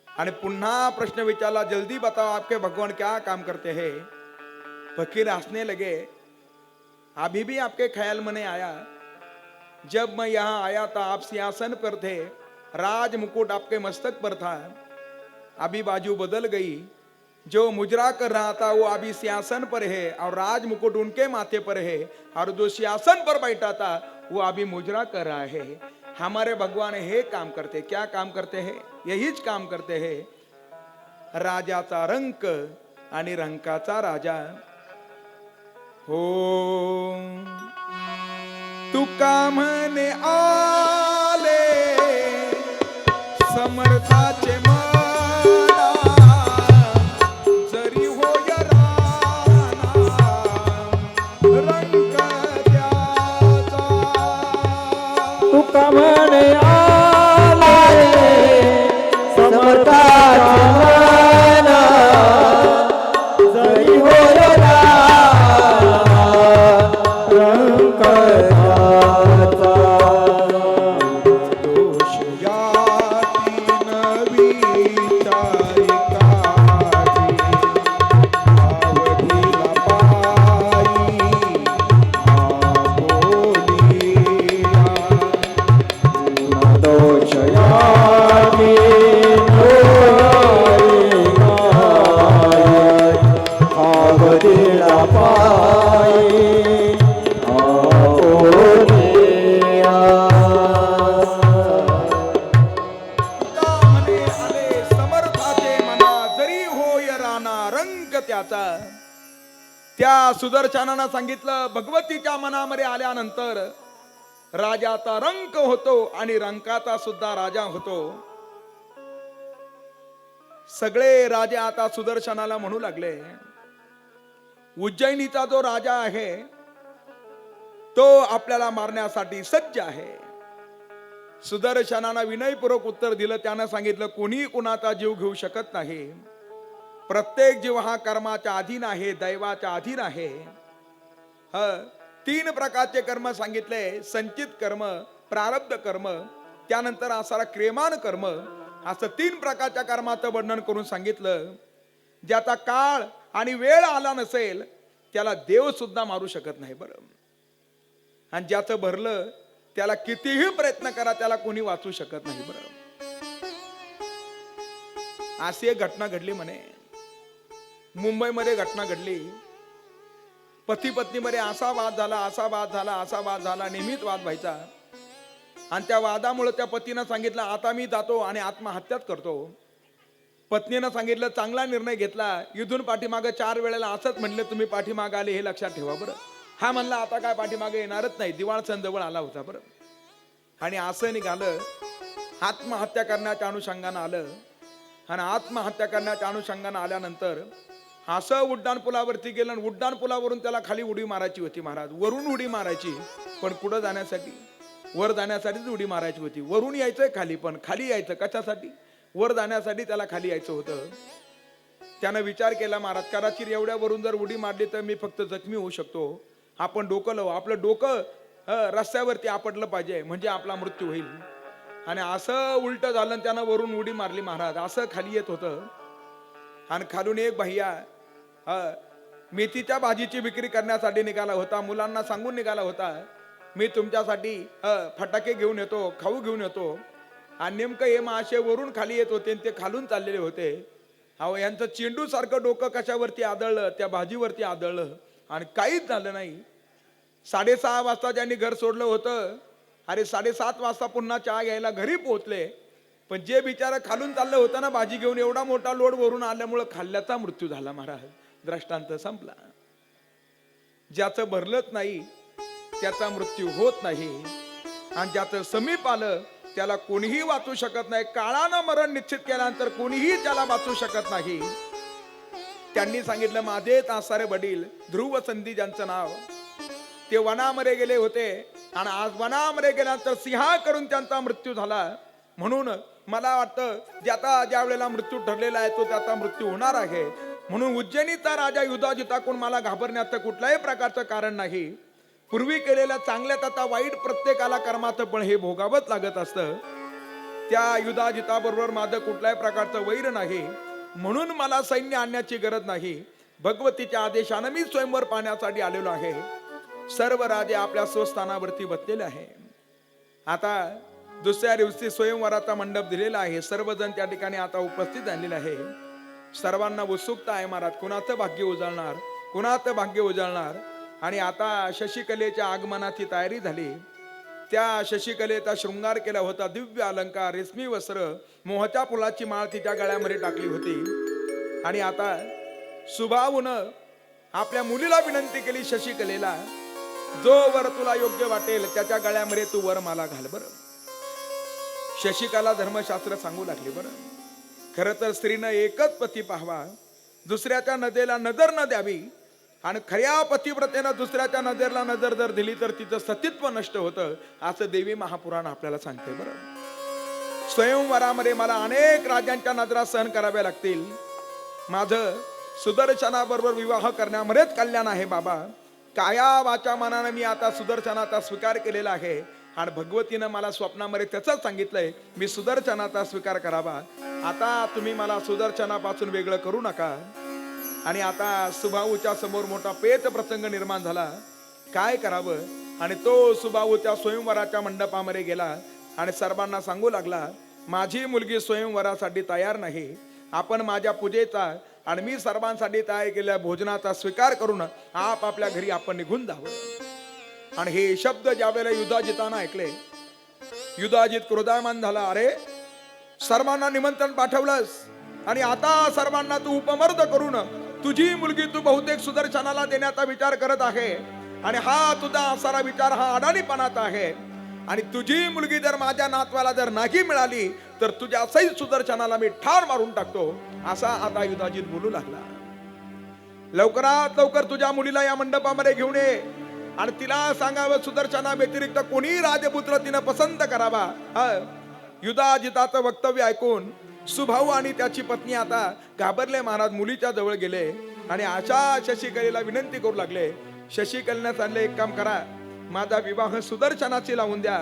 आणि पुन्हा प्रश्न विचारला, जल्दी बताओ आपके भगवान क्या काम करते हैं. फकीर हंसने लगे. अभी भी आपके ख्याल में नहीं आया, जब मैं यहाँ आया था आप सिंहासन पर थे, राज मुकुट आपके मस्तक पर था, अभी बाजू बदल गई, जो मुजरा कर रहा था वो अभी सिंहासन पर है और राज मुकुट उनके माथे पर है, और जो सिंहासन पर बैठा था वो अभी मुजरा कर रहा है. हमारे भगवान हे काम करते. क्या काम करते हैं? यहीच काम करते हैं. राजाचा रंक आणि रंकाचा राजा. हो तुका म्हणे आले समर्थाचे माना, जरी होय राणा रंक द्याचा. तुका म्हणे आले समर्थाचे माना, जरी होय राणा रंक द्याचा. दोष याती नवी तारिकाची, अवधीला पायी बोलिया. त्याचा. त्या सुदर्शनानं सांगितलं, भगवतीच्या मनामध्ये आल्यानंतर राजाचा रंक होतो आणि रंकाचा सुद्धा राजा होतो. सगळे राजे आता सुदर्शनाला म्हणू लागले, उज्जैनीचा जो राजा आहे तो आपल्याला मारण्यासाठी सज्ज आहे. सुदर्शनानं विनयपूर्वक उत्तर दिलं. त्यानं सांगितलं, कोणी कुणाचा जीव घेऊ शकत नाही. प्रत्येक जीव हा कर्माच्या अधीन आहे, दैवाच्या अधीन आहे. 3 प्रकारचे कर्म सांगितले, संचित कर्म, प्रारब्ध कर्म, त्यानंतर असा क्रियमान कर्म, असं 3 प्रकारच्या कर्माचं वर्णन करून सांगितलं. ज्याचा काळ आणि वेळ आला नसेल त्याला देव सुद्धा मारू शकत नाही बरं. आणि ज्याचं भरलं त्याला कितीही प्रयत्न करा त्याला कोणी वाचू शकत नाही बरं. अशी एक घटना घडली म्हणे. मुंबईमध्ये घटना घडली. पती पत्नीमध्ये असा वाद झाला, नेहमीच वाद व्हायचा. आणि त्या वादामुळे त्या पतीनं सांगितलं, आता मी जातो आणि आत्महत्याच करतो. पत्नीनं सांगितलं, चांगला निर्णय घेतला. इथून पाठीमागे 4 वेळेला असंच म्हणलं, तुम्ही पाठीमागे आले हे लक्षात ठेवा बरं. हा म्हणला, आता काय पाठीमागे येणारच नाही. दिवाळ सण जवळ आला होता बरं. आणि असं निघालं, आत्महत्या करण्याच्या अनुषंगानं आलं. आणि आत्महत्या करण्याच्या अनुषंगानं आल्यानंतर असं उड्डाण पुलावरती गेलं. उड्डाण पुलावरून त्याला खाली उडी मारायची होती महाराज. वरून उडी मारायची, पण कुठं जाण्यासाठी? वर जाण्यासाठीच उडी मारायची होती. वरून यायचंय खाली, पण खाली यायचं कशासाठी? वर जाण्यासाठी त्याला खाली यायचं होतं. त्यानं विचार केला, महाराज कदाचित एवढ्या वरून जर उडी मारली तर मी फक्त जखमी होऊ शकतो. आपण डोकं लावू, आपलं डोकं रस्त्यावरती आपटलं पाहिजे, म्हणजे आपला मृत्यू होईल. आणि असं उलट झालं. त्यानं वरून उडी मारली महाराज. असं खाली येत होतं. आणि खालून एक भैया मेथीच्या भाजीची विक्री करण्यासाठी निघाला होता. मुलांना सांगून निघाला होता, मी तुमच्यासाठी फटाके घेऊन येतो, खाऊ घेऊन येतो. आणि नेमकं हे मासे वरून खाली येत होते आणि ते खालून चाललेले होते. अहो, यांचं चेंडू सारखं डोकं कशावरती आदळलं, त्या भाजीवरती आदळलं आणि काहीच झालं नाही. 6:30 वाजता ज्यांनी घर सोडलं होतं, अरे 7:30 वाजता पुन्हा चहा घ्यायला घरी पोहोचले. पण जे बिचारा खालून चाललं होतं ना भाजी घेऊन, एवढा मोठा लोड वरून आल्यामुळे खाल्ल्याचा मृत्यू झाला महाराज. दृष्टांत संपला. ज्याचं भरलंच नाही त्याचा मृत्यू होत नाही. आणि ज्याचं समीप आलं त्याला कोणीही वाचू शकत नाही. काळानं मरण निश्चित केल्यानंतर कोणीही त्याला वाचू शकत नाही. त्यांनी सांगितलं, माझे तासारे वडील ध्रुव संधी ज्यांचं नाव, ते वनामध्ये गेले होते. आणि आज वनामध्ये गेल्यानंतर सिंहा करून त्यांचा मृत्यू झाला. म्हणून मला वाटतं ज्या वेळेला मृत्यू ठरलेला आहे तो त्याचा मृत्यू होणार आहे. म्हणून उज्जैनीचा राजा युधाजिताकडून मला घाबरण्याचं कुठल्याही प्रकारचं कारण नाही. पूर्वी केलेल्या चांगल्या तथा वाईट प्रत्येकाला कर्माचं पण हे भोगावंच लागत असतं. त्या युधाजिताबरोबर माझं कुठल्याही प्रकारचं वैर नाही. म्हणून मला सैन्य आणण्याची गरज नाही. भगवतीच्या आदेशानं मी स्वयंवर पाहण्यासाठी आलेलो आहे. सर्व राजे आपल्या स्वस्थानावरती बसलेले आहे. आता दुसऱ्या दिवशी स्वयंवराचा मंडप दिलेला आहे. सर्वजण त्या ठिकाणी आता उपस्थित झालेले आहे. सर्वांना उत्सुकता आहे महाराज, कुणाचं भाग्य उजळणार, कुणाचं भाग्य उजळणार. आणि आता शशिकलेच्या आगमनाची तयारी झाली. त्या शशिकलेचा शृंगार केला होता. दिव्य अलंकार, रेशमी वस्त्र, मोहच्या फुलाची माळ तिच्या गळ्यामध्ये टाकली होती. आणि आता सुभाऊनं आपल्या मुलीला विनंती केली, शशिकलेला, जो वर तुला योग्य वाटेल त्याच्या गळ्यामध्ये तू वर मला घाल बरं. शशिकला धर्मशास्त्र सांगू लागली बरं. खरं तर स्त्रीनं एकच पती पाहावा, दुसऱ्याच्या नजरेला नजर न द्यावी. आणि खऱ्या पतिव्रतेनं दुसऱ्याच्या नजरला नजर जर दिली तर तिचं सतीत्व नष्ट होतं, असं देवी महापुराण आपल्याला सांगते बरं. स्वयंवरामध्ये मला अनेक राजांच्या नजरा सहन कराव्या लागतील. माझं सुदर्शनाबरोबर विवाह करण्यामध्येच कल्याण आहे बाबा. काया वाचा मनानं मी आता सुदर्शनाचा स्वीकार केलेला आहे. आणि भगवतीनं मला स्वप्नामध्ये त्याच सांगितलंय, मी सुदर्शनाचा स्वीकार करावा. आता तुम्ही मला सुदर्शनापासून वेगळं करू नका. आणि आता सुभाऊच्या समोर मोठा पेच प्रसंग निर्माण झाला. काय करावं? आणि तो सुभाऊ त्या स्वयंवराच्या मंडपामध्ये गेला आणि सर्वांना सांगू लागला, माझी मुलगी स्वयंवरासाठी तयार नाही. आपण माझ्या पूजेचा आणि मी सर्वांसाठी तयार केलेल्या भोजनाचा स्वीकार करून आपल्या घरी आपण निघून जावं. आणि हे शब्द ज्या वेळेला युधाजितानं ऐकले, युधाजित क्रोधायमान झाला. अरे, सर्वांना निमंत्रण पाठवलंस आणि आता सर्वांना तू उपमर्द करून तुझी मुलगी तू बहुतेक सुदर्शनाला देण्याचा विचार करत आहे आणि हा तुझा असारा विचार हा अडाणीपणाचा आहे आणि तुझी मुलगी जर माझ्या नातवाला जर नाही मिळाली तर तुझ्या सहित सुदर्शनाला मी ठार मारून टाकतो, असा आता युधाजित बोलू लागला. लवकरात लवकर तुझ्या मुलीला या मंडपामध्ये घेऊन ये आणि तिला सांगावं सुदर्शना व्यतिरिक्त कोणी राजपुत्र तिनं पसंत करावा. युधाजिताचं वक्तव्य ऐकून सुभाऊ आणि त्याची पत्नी आता घाबरले महाराज. मुलीच्या जवळ गेले आणि अशा शशिकलेला विनंती करू लागले. शशिकलेने सांगले, एक काम करा, माझा विवाह सुदर्शनाशी लावून द्या.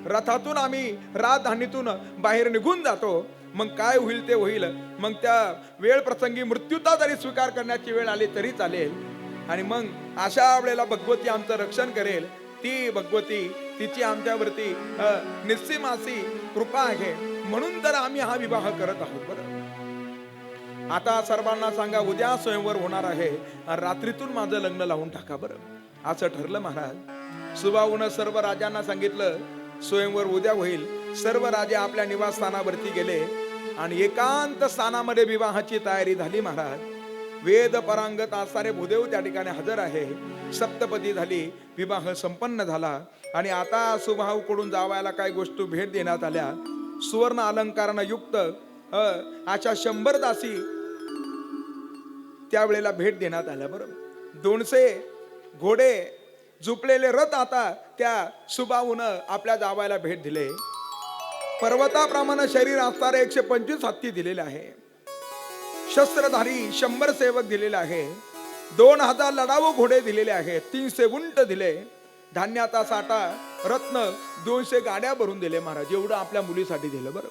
रथातून आम्ही राजधानीतून बाहेर निघून जातो, मग काय होईल ते होईल. मग त्या वेळ प्रसंगी मृत्यूचा जरी स्वीकार करण्याची वेळ आली तरी चालेल आणि मग अशा वेळेला भगवती आमचं रक्षण करेल. ती भगवती तिची आमच्यावरती निस्सीमासी कृपा आहे, म्हणून तर आम्ही हा विवाह करत आहोत. बरं, आता सर्वांना सांगा उद्या स्वयंवर होणार आहे, रात्रीतून माझं लग्न लावून टाका. बरं, असं ठरलं महाराज. सुभाऊनं सर्व राजांना सांगितलं स्वयंवर उद्या होईल. सर्व राजे आपल्या निवासस्थानावरती गेले आणि एकांत स्थानामध्ये विवाहाची तयारी झाली महाराज. वेद परांगत असणारे भूदेव त्या ठिकाणी हजर आहे. सप्तपदी झाली, विवाह संपन्न झाला आणि आता सुभाऊकडून जावयाला काही गोष्टी भेट देण्यात आल्या. सुवर्ण अलंकारानं युक्त अशा 100 दासी त्यावेळेला भेट देण्यात आल्या. बरं, 200 घोडे झुपलेले रथ आता त्या सुभाऊनं आपल्या जावयाला भेट दिले. पर्वताप्रमाणे शरीर असणारे 125 हत्ती दिलेले आहे. शस्त्रधारी 100 सेवक दिलेले आहे. 2000 लढाऊ घोडे दिलेले आहेत. 300 उंट दिले. धान्याचा साठा रत्न 200 गाड्या भरून दिले महाराज. एवढं आपल्या मुलीसाठी दिलं. बरं,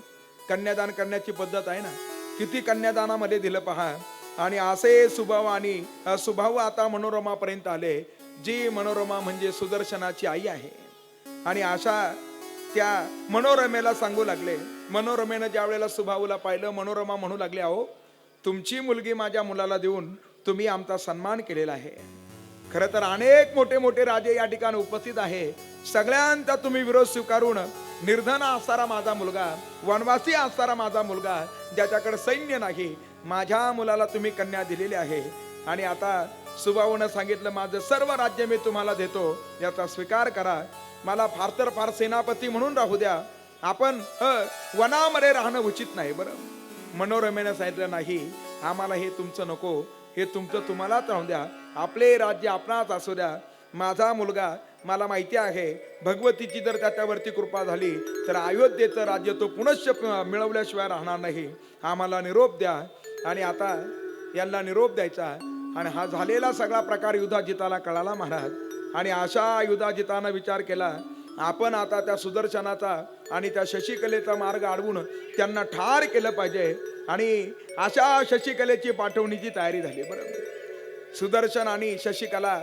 कन्यादान करण्याची पद्धत आहे ना, किती कन्यादानामध्ये दिलं पहा. आणि असे सुभाऊ आता मनोरमापर्यंत आले, जी मनोरमा म्हणजे सुदर्शनाची आई आहे. आणि अशा त्या मनोरमेला सांगू लागले. मनोरमेनं ज्या वेळेला सुभाऊला पाहिलं, मनोरमा म्हणू लागले, अहो तुमची मुलगी माझ्या मुलाला देऊन तुम्ही आमचा सन्मान केलेला आहे. खरं तर अनेक मोठे मोठे राजे या ठिकाणी उपस्थित आहे. सगळ्यांचा तुम्ही विरोध स्वीकारून निर्धन असणारा माझा मुलगा, वनवासी असणारा माझा मुलगा, ज्याच्याकडे सैन्य नाही, माझ्या मुलाला तुम्ही कन्या दिलेली आहे. आणि आता सुभाऊनं सांगितलं, माझं सर्व राज्य मी तुम्हाला देतो, याचा स्वीकार करा. मला फार तर फार सेनापती म्हणून राहू द्या, आपण वनामध्ये राहणं उचित नाही. बरं, मनोरमेनं सांगितलं, नाही, आम्हाला हे तुमचं नको, हे तुमचं तुम्हालाच राहून द्या, आपले राज्य आपणाच असू द्या. माझा मुलगा, मला माहिती आहे भगवतीची जर त्याच्यावरती कृपा झाली तर अयोध्येचं राज्य तो पुनश्च मिळवल्याशिवाय राहणार नाही. आम्हाला निरोप द्या. आणि आता यांना निरोप द्यायचा. आणि हा झालेला सगळा प्रकार युधाजिताला कळाला महाराज. आणि अशा युधाजितानं विचार केला, आपण आता त्या सुदर्शनाचा आणि त्या शशिकलेचा मार्ग अडवून त्यांना ठार केलं पाहिजे. आणि अशा शशिकलेची पाठवणीची तयारी झाली. बरोबर, सुदर्शन आणि शशिकला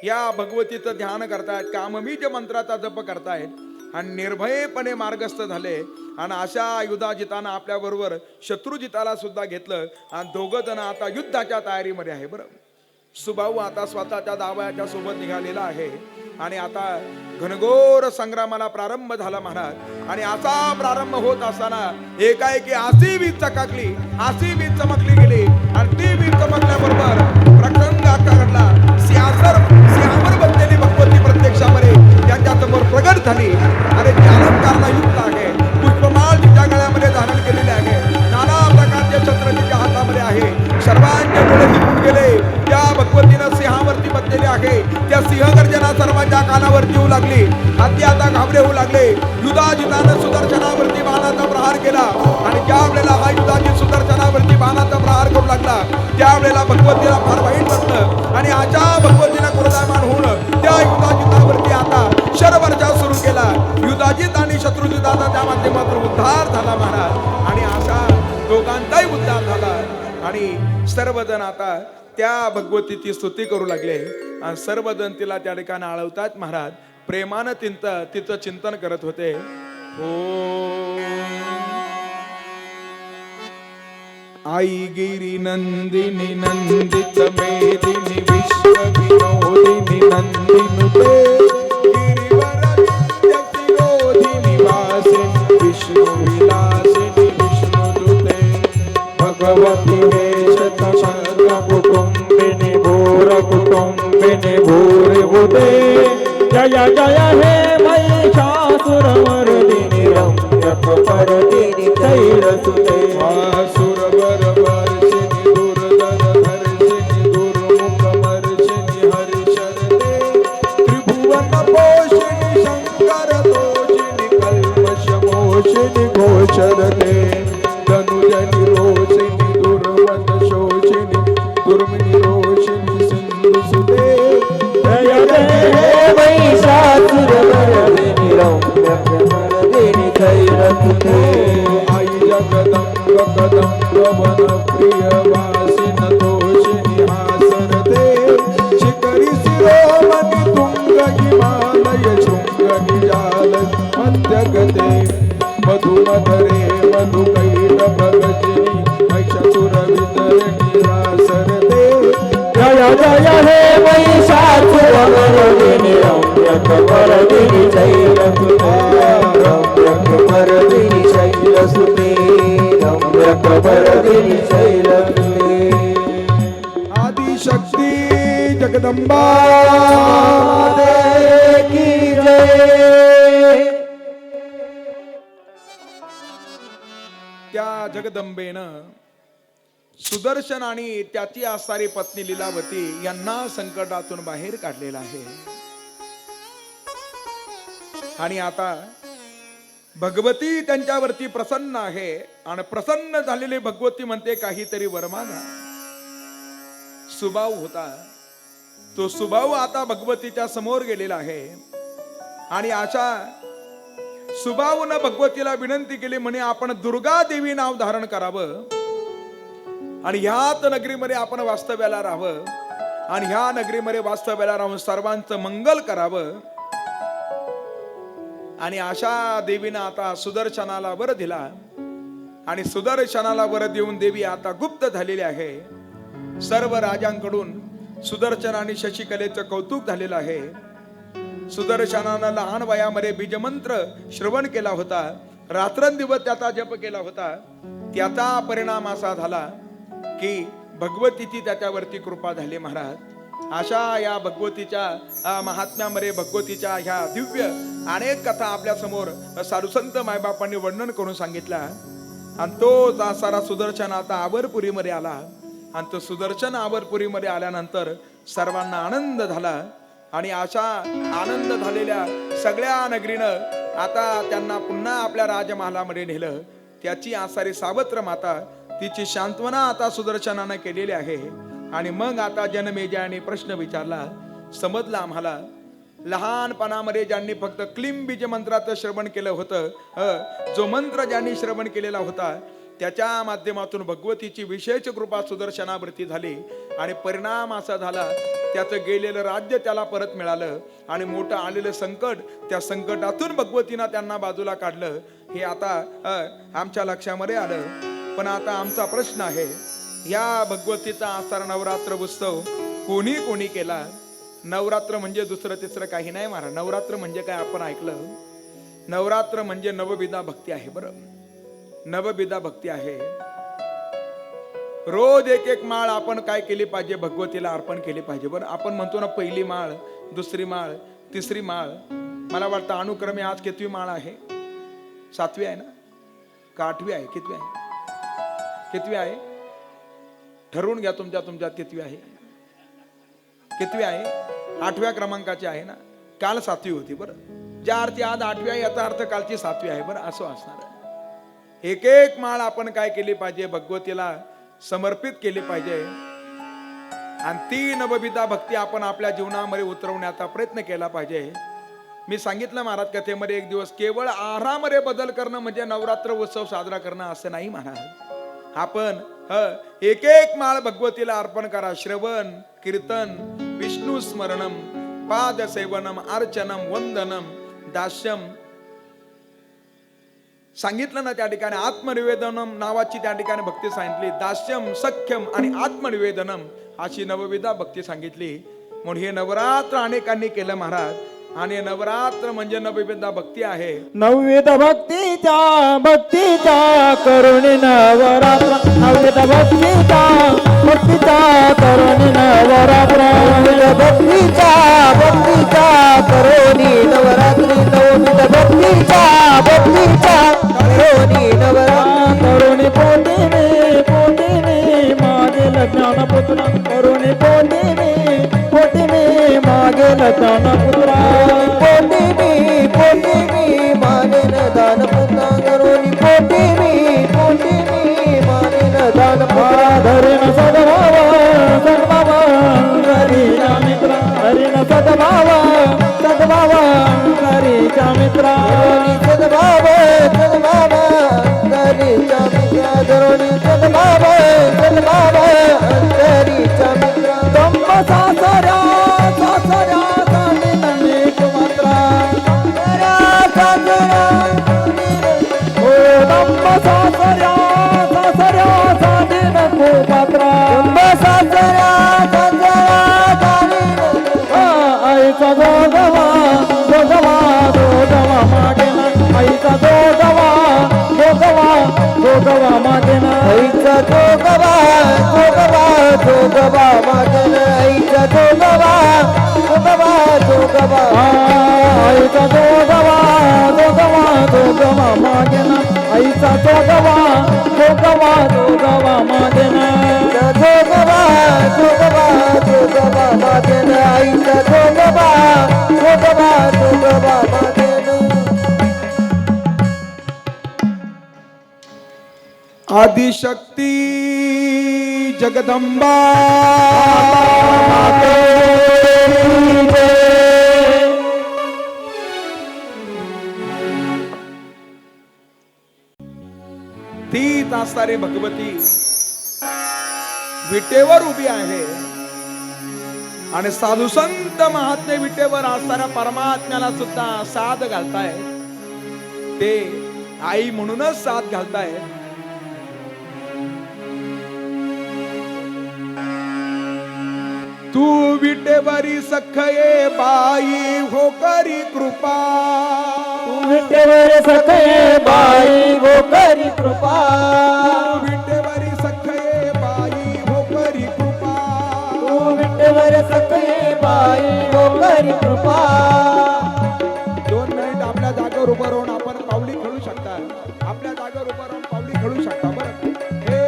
या भगवतीचं ध्यान करतायत, कामबीज मंत्राचा जप करतायत आणि निर्भयपणे मार्गस्थ झाले. आणि अशा युधाजितानं आपल्या बरोबर शत्रुजिताला सुद्धा घेतलं आणि दोघं जण आता युद्धाच्या तयारीमध्ये आहे. बरं, सुभाऊ आता स्वतःच्या जावयाच्या सोबत निघालेला आहे आणि आता घनघोर संग्रामाला प्रारंभ झाला महाराज. आणि असा प्रारंभ होत असताना एकाएकी अशी वीज चकाकली, अशी वीज चमकली गेली आणि ती वीज चमकल्याबरोबर प्रसंग असा घडला. सिंहावर बसलेली भगवती प्रत्यक्षामध्ये त्यांच्या समोर प्रगट झाली. आणि ती अलंकारला युक्त आहे, पुष्पमाळ तिच्या गळ्यामध्ये धारण केलेले आहे, नाना प्रकारचे शस्त्र तिच्या हातामध्ये आहे. सर्वांचे डोळे दिपून गेले. त्या भगवतीनं सिंहावरती बसलेले आहे. त्या सिंहगर्जना सर्वांच्या कानावरती येऊ लागली. हाती आता घाबरे होऊ लागले. युधाजितानं सुदर्शनावरती बाणाचा प्रहार केला. आणि ज्या वेळेला हा युधाजित सुदर्शनावरती बाणाचा प्रहार करू लागला त्यावेळेला भगवतीला फार वाईट वाटलं. आणि अशा भगवतीनं क्रोधायमान होऊन त्या युधाजितावरती आता शरवर्षा सुरू केला. युधाजित आणि शत्रुजिताचा त्या माध्यमातून उद्धार झाला महाराज. आणि अशा दोघांचाही उद्धार झाला. आणि सर्वजण आता त्या भगवतीची स्तुती करू लागले आणि सर्वजण तिला त्या ठिकाणी आळवतात महाराज. प्रेमानं तिचं चिंतन करत होते. आई गिरी नंदिनी नंदित मेदिनी विश्व विनोदिनी नंदिनुते गिरिवरदिनी वासिनी विष्णु विलासिनी विष्णुदूते भगवती वेश कुटुंब मोहिनी भूरिभूते जय जय हे महिषासुरमर्दिनी रम्यक परदिनी शैलसुते सुरवर वर्षिणी दुर्धर धर्षिणी दुर्मुख मर्षिणी हर्षरते त्रिभुवन पोषिणी शंकर दोषिणी कल्मष मोषिणी घोषरते धनुजनि रोषिणी दुर्मद शोषिणी दुर्मिनी रोषिणी सिंधुसुते जय जय हे महिषासुरमर्दिनी रम्यक परदिनी शैलसुते आई जगदंब कदंब वन प्रिय वासिन तोषिणी हासरते शिखरी शिरोमणि तुंग हिमालय शृंग निजाल मध्यगते मधुमधरे मधुकैल भगजिनी महिषासुर वितरणी वासरते जय जय हे महिषासुरमर्दिनी रम्यक परदिनी शैलसुते रम्यक परदिनी शैलसुते रम्यक परदिनी शैलसुते आदिशक्ती जगदंबा माते की जय त्या जगदंबेनं सुदर्शन आणि त्याची असणारी पत्नी लीलावती यांना संकटातून बाहेर काढलेला आहे. आणि आता भगवती त्यांच्यावरती प्रसन्न आहे आणि प्रसन्न झालेली भगवती म्हणते काहीतरी वर मागा. सुबाऊ होता तो सुबाऊ आता भगवतीच्या समोर गेलेला आहे आणि अशा सुबाऊनं भगवतीला विनंती केली म्हणे आपण दुर्गा देवी नाव धारण करावं आणि ह्यात नगरीमध्ये आपण वास्तव्याला राहावं आणि ह्या नगरीमध्ये वास्तव्याला राहून सर्वांचं मंगल करावं. आणि अशा देवीनं आता सुदर्शनाला वर दिला आणि सुदर्शनाला वर देऊन देवी आता गुप्त झालेली आहे. सर्व राजांकडून सुदर्शन आणि शशिकलेचं कौतुक झालेलं आहे. सुदर्शनानं लहान वयामध्ये बीजमंत्र श्रवण केला होता, रात्रंदिवस त्याचा जप केला होता. त्याचा परिणाम असा झाला की भगवतीची त्याच्यावरती कृपा झाली महाराज. अशा या भगवतीच्या महात्म्यामध्ये भगवतीच्या ह्या दिव्य अनेक कथा आपल्या समोर साधुसंत मायबापांनी वर्णन करून सांगितला. आणि तो सारा सुदर्शन आता आवरपुरीमध्ये आला आणि तो सुदर्शन आवरपुरीमध्ये आल्यानंतर सर्वांना आनंद झाला. आणि अशा आनंद झालेल्या सगळ्या नगरीनं आता त्यांना पुन्हा आपल्या राजमहालामध्ये नेलं. त्याची आसारी सावत्र माता तिची सांत्वना आता सुदर्शनानं केलेली आहे. आणि मग आता जनमेजयाने प्रश्न विचारला. समजला आम्हाला लहानपणामध्ये ज्यांनी फक्त क्लीम बीज मंत्राचं श्रवण केलं होतं, जो मंत्र ज्यांनी श्रवण केलेला होता त्याच्या माध्यमातून भगवतीची विशेष कृपा सुदर्शनावरती झाली आणि परिणाम असा झाला त्याचं गेलेलं राज्य त्याला परत मिळालं आणि मोठं आलेलं संकट, त्या संकटातून भगवतीनं त्यांना बाजूला काढलं. हे आता आमच्या लक्षामध्ये आलं. पण आता आमचा प्रश्न आहे, या भगवतीचा आसार नवरात्र उत्सव कोणी कोणी केला? नवरात्र म्हणजे दुसरं तिसरं काही नाही महाराज. नवरात्र म्हणजे काय आपण ऐकलं? नवरात्र म्हणजे नवविधा भक्ती आहे. बरं, नवविधा भक्ती आहे. रोज एक एक माळ आपण काय केली पाहिजे? भगवतीला अर्पण केली पाहिजे. बरं, आपण म्हणतो ना पहिली माळ, दुसरी माळ, तिसरी माळ. मला वाटतं अनुक्रमे आज कितवी माळ आहे? 7वी आहे ना का 8वी आहे? कितवी आहे? कितवी आहे? ठरवून घ्या तुमच्या कितवी आहे. कितवी आहे? 8व्या क्रमांकाची आहे ना. काल 7वी होती. बरं, ज्या अर्थी आज 8वी आहे याचा अर्थ कालची 7वी आहे. बरं, असं असणार आहे. एक एक माळ आपण काय केली पाहिजे? भगवतीला समर्पित केली पाहिजे आणि ती नवविधा भक्ती आपण आपल्या जीवनामध्ये उतरवण्याचा प्रयत्न केला पाहिजे. मी सांगितलं महाराज कथेमध्ये एक दिवस, केवळ आहारामध्ये बदल करणं म्हणजे नवरात्र उत्सव साजरा करणं असं नाही महाराज. आपण एक एक माळ भगवतीला अर्पण करा. श्रवण, कीर्तन, विष्णू स्मरणम, पाद सेवनम, अर्चनम, वंदनम, दास्यम. सांगितलं ना त्या ठिकाणी आत्मनिवेदनम नावाची त्या ठिकाणी भक्ती सांगितली. दास्यम, सख्यम आणि आत्मनिवेदनम अशी नवविधा भक्ती सांगितली. म्हणून हे नवरात्र अनेकांनी केलं महाराज. आणि नवरात्र म्हणजे नवविधा भक्ती आहे. नवविध भक्तीच्या करुणी नवरात्र, नवविध भक्तीच्या भक्तीचा करुणी नवरात्र भक्तीचा करोनी नवरात्री नवमीत भक्तीचा करोनी नवरात्री करुणी पोटीने मागेल ज्ञानपुत्रा करुणी पोटीने मागेल ज्ञानपुत्रा पोटी मानेन दान पुन्हा करोनी पोटी मानेन दान पुन्हा धरेन सद्भावा हरीचा मित्रा हरीन सद्भावा हरीचा मित्रा सद्भाव अंतरीचा मित्रा करोनी सद्भाव अंतरीचा मित्रा दंब सासऱ्या साने अनेक मात्रा ओ दंब सासऱ्या साने नको पात्रा आईचा जोगवा मागेना आईचा जोगवा मागेना आईचा जोगवा मागन आईचा जोगवा आईचा जोगवा मागेना आईचा जोगवा मागेना जोगवा मागन आईचा जोगवा मागन आदिशक्ती जगदंबा ती तासारे भगवती विटेवर उभी आहे आणि साधू संत महात्मे विटेवर असणाऱ्या परमात्म्याला सुद्धा साथ घालताय. ते आई म्हणूनच साथ घालताय. तू विटेवरी सखये बाई हो करी कृपा विटेवर सखे बाई हो करी कृपा विटेवरी सखये बाई हो करी कृपा विटेवर सखे बाई हो करी कृपा 2 मिनिट आपल्या जागेवर उभं राहून आपण पावली खेळू शकता. आपल्या जागेवर उभं राहून पावली खेळू शकता. बरं हे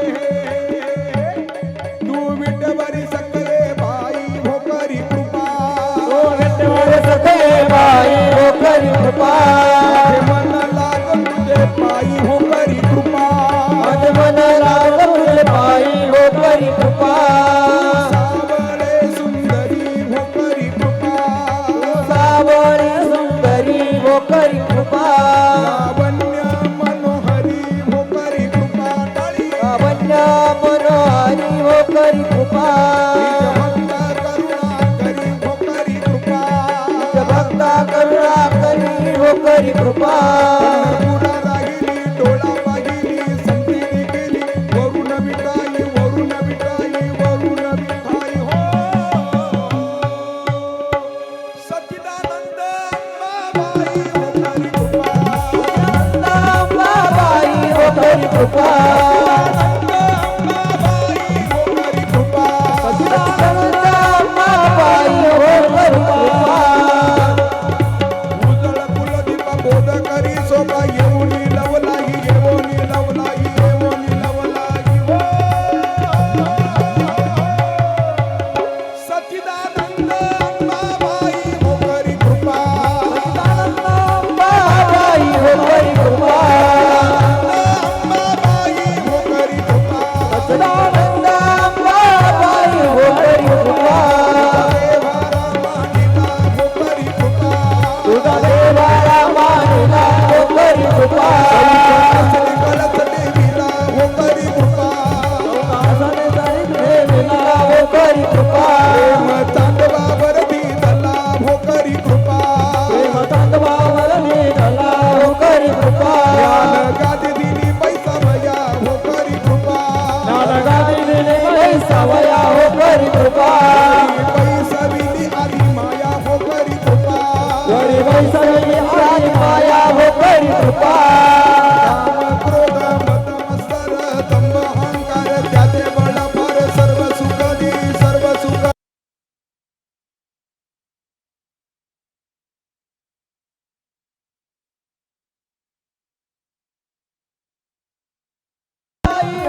तू विटेवरी सखये बाई हो करी कृपा विटेवर सखे बाई हो करी कृपा मन लागल तुझे पायी हो करी कृपा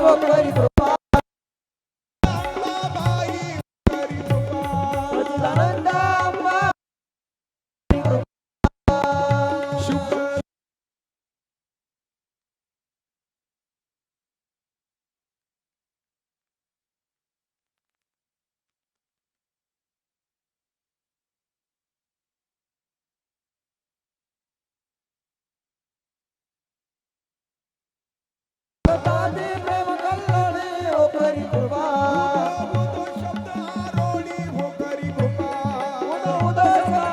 हो करी कृपा सच्चिदानंद अंबा दाते प्रेम कल्याणे हो करी कृपा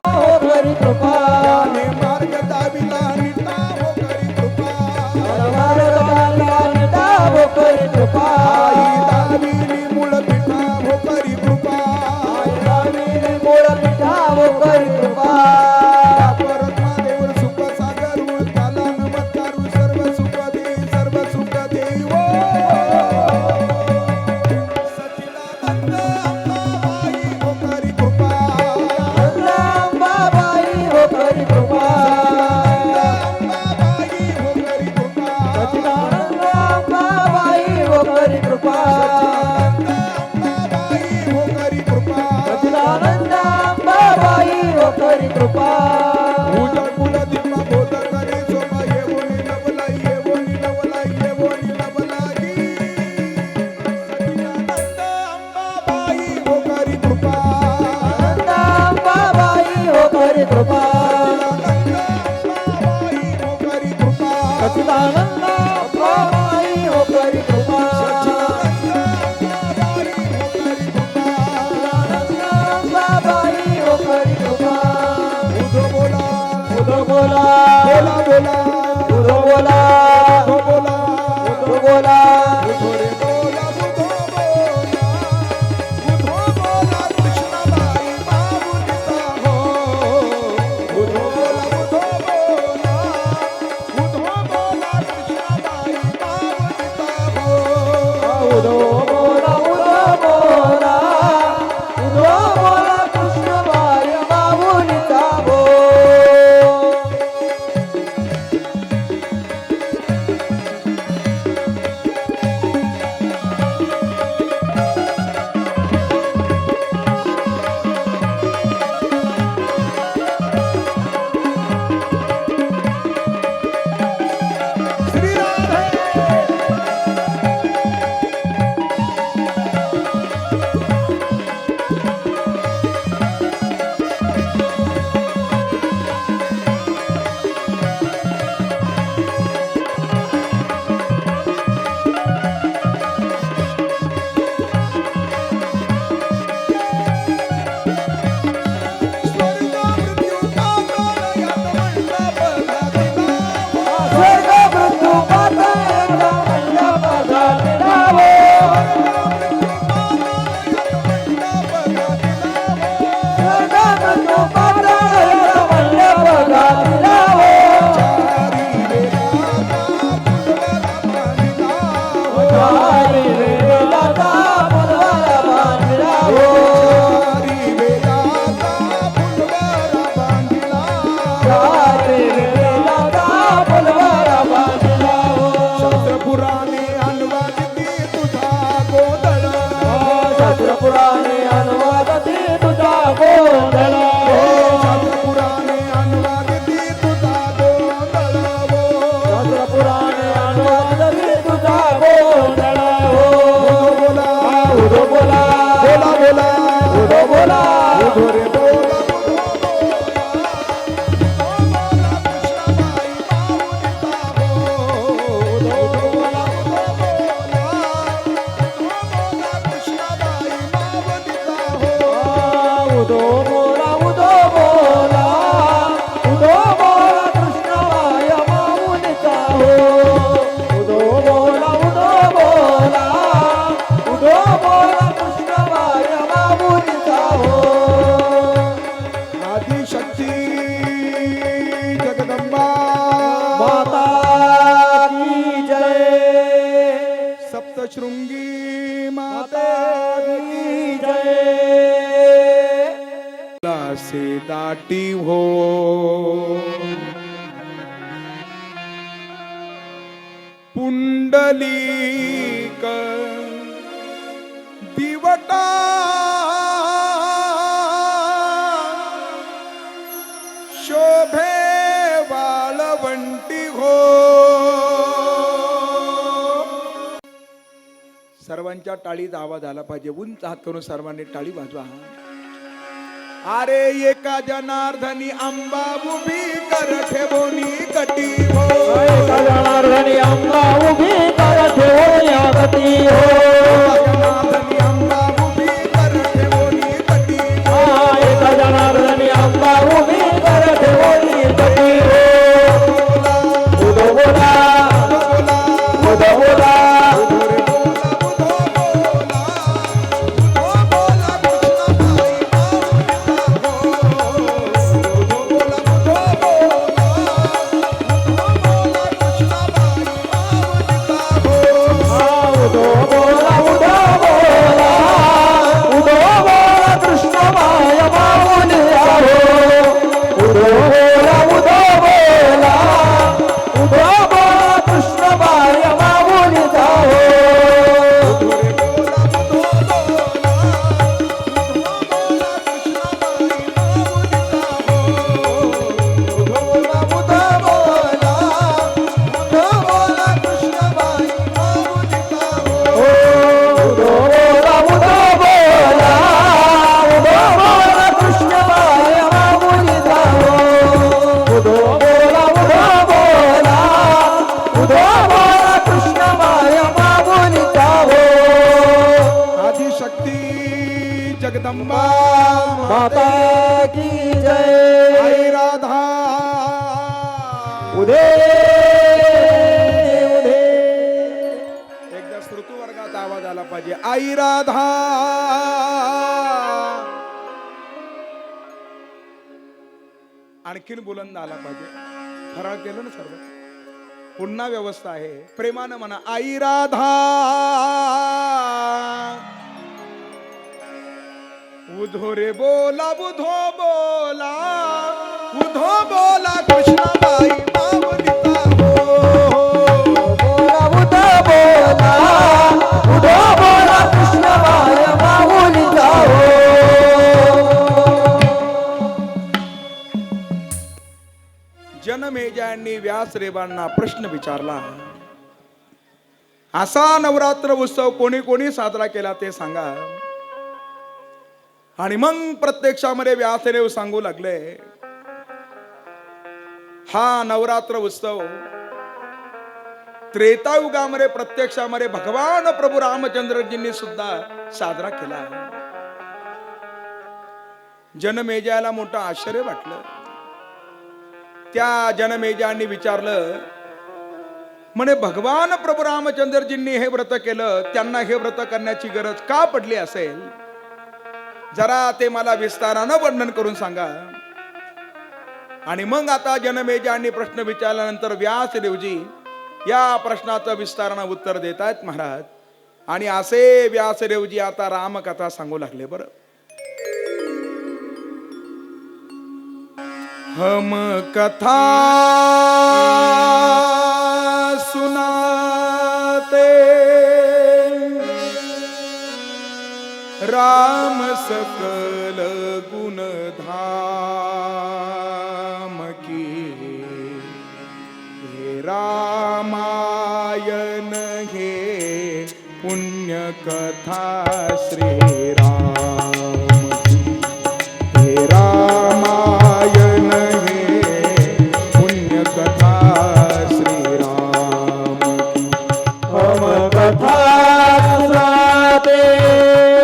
हो करी कृपा मार्ग दाविला निता हो करी कृपा हो करी कृपा दाविली मूळ पिठा हो करी कृपा दाविली मूळ पिठा हो करी कृपा परमादेव सुख सागर त्याला नमस्कारू सर्व सुख देई वो सच्चिदानंद अंबाबाई हो करी कृपा अंबाबाई हो करी कृपा अंबाबाई हो करी कृपा सच्चिदानंद अंबाबाई हो करी कृपा अंबाबाई हो करी कृपा सच्चिदानंद अंबाबाई हो करी कृपा पूजा कुल दिव्या बोध करे सोमा ये बोली नवलाई ये बोली नवलाई ये बोली नवलाई सच्चिदानंद अंबाबाई हो करी कृपा अंबाबाई हो करी कृपा अंबाबाई हो करी कृपा सच्चिदानंद अंबाबाई हो करी कृपा अंबाबाई हो करी कृपा उदो बोला उदो बोला बोला बोला उदो बोला उदो बोला उदो बोला उदो बोला उदो बोला कृष्णाबाई बाबुलिता हो उदो बोला उदो बोला कृष्णाबाई बाबुलिता हो उदो बोला उदो बोला कृष्णबाई बाबुलिता हो पुराणे अनुवादती तुझा गोंधळ पुराणे अनुवादती तुझा गोंधळ पुराणे अनुवादती तुझा गोंधळ बोला उदो बोला बोला बोला उदो बोला उदो रे बोला उदो बोला उदो बोला कृष्णबाई बाबुलिता हो उदो बोला कृष्णबाई बाबुलिता हो आदिशक्ती जगदंबा माता की जय सप्तशृंगी माता की जय से दाटी हो पुंडलिक एक दिवटा शोभे वाळवंटी हो. सर्वांच्या टाळीचा आवाज आला पाहिजे. उंच हात करून सर्वांनी टाळी वाजवा. अरे एका जनार्दनी अंबा उभी कर ठेवोनी कटी हो. एका जनार्दनी अंबा उभी कर ठेवोनी कटी हो. जनार्दनी अंबा उभी कर ठेवोनी कटी हो. एका जनार्दनी अंबा उभी कर ठेवोनी कटी हो. उदो बोला उदो बोला जगदंबा माता की जय. आई राधा उदे उदे एकदा श्रुतू वर्गात आवाज आला पाहिजे. आई राधा आणखीन बुलंद आला पाहिजे. फराळ केलं ना सर्व. पुन्हा व्यवस्था आहे. प्रेमानं म्हणा आई राधा. उधो रे बोला उधो बोला उधो बोला कृष्णाबाई माऊलीचा हो. बोला उदो बोला उदो बोला कृष्णबाई माऊलीचा हो. जनमेजयांनी व्यासदेवांना प्रश्न विचारला. असा नवरात्र उत्सव कोणी कोणी साजरा केला ते सांगा. आणि मग प्रत्यक्षामध्ये व्यासदेव सांगू लागले. हा नवरात्र उत्सव त्रेतायुगामध्ये प्रत्यक्षामध्ये भगवान प्रभू रामचंद्रजींनी सुद्धा साजरा केला. जनमेजयाला मोठं आश्चर्य वाटलं. त्या जनमेजयांनी विचारलं म्हणे भगवान प्रभू रामचंद्रजींनी हे व्रत केलं, त्यांना हे व्रत करण्याची गरज का पडली असेल, जरा ते मला विस्तारानं वर्णन करून सांगा. आणि मग आता जनमेजयांनी प्रश्न विचारल्यानंतर व्यासदेवजी या प्रश्नाचं विस्तारानं उत्तर देत आहेत महाराज. आणि असे व्यासदेवजी आता रामकथा सांगू लागले. बरं, हम कथा सुनाते राम सकल गुण धाम की. हे रामायण हे पुण्य कथा श्री राम की. हे रामायण हे पुण्य कथा श्री राम की. हम कथा सुनाते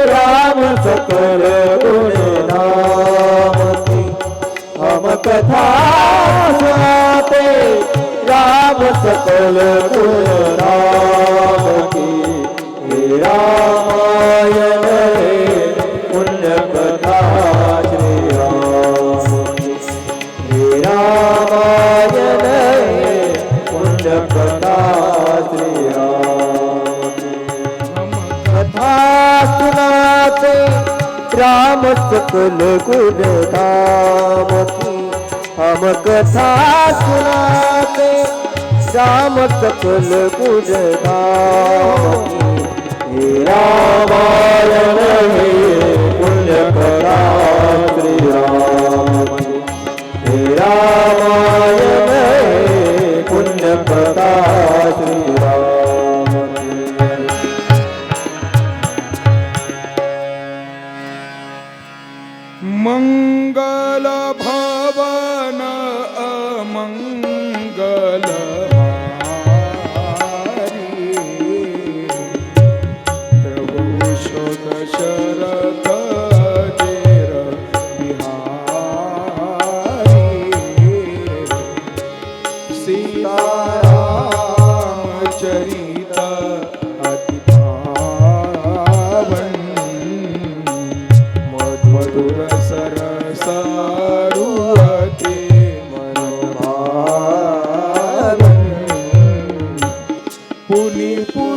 राम सकल गुण धाम की. हम कथा सुनाते राम सकल गुण धाम की. हे रामायण हे पुण्य कथा श्री राम की. हे रामायण हे पुण्य कथा श्री राम की. कथा सुनाते राम सकल गुण धाम की. हम कथा सुनाते राम सकल गुण धाम की.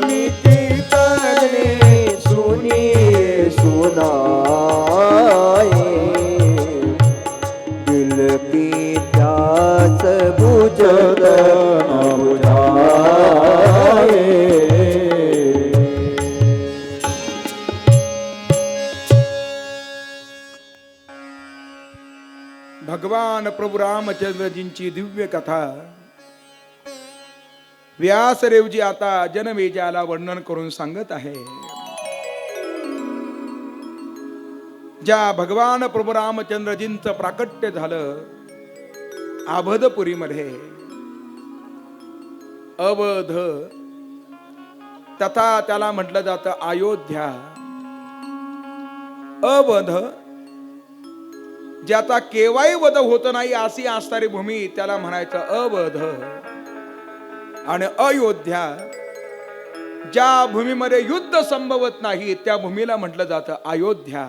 नीति तने सुनिए सुनाए दिल की प्यास बुझत न बुझाए भगवान प्रभू रामचंद्रजींची दिव्य कथा व्यासदेवजी आता जनमेजयाला वर्णन करून सांगत आहे. ज्या भगवान प्रभू रामचंद्रजींचं प्राकट्य झालं अवधपुरीमध्ये, अवध तथा त्याला म्हटलं जातं अयोध्या. अवध ज्याचा केव्हाही वध होत नाही अशी असणारी भूमी त्याला म्हणायचं अवध. आणि अयोध्या ज्या भूमीमध्ये युद्ध संभवत नाही त्या भूमीला म्हटलं जातं अयोध्या.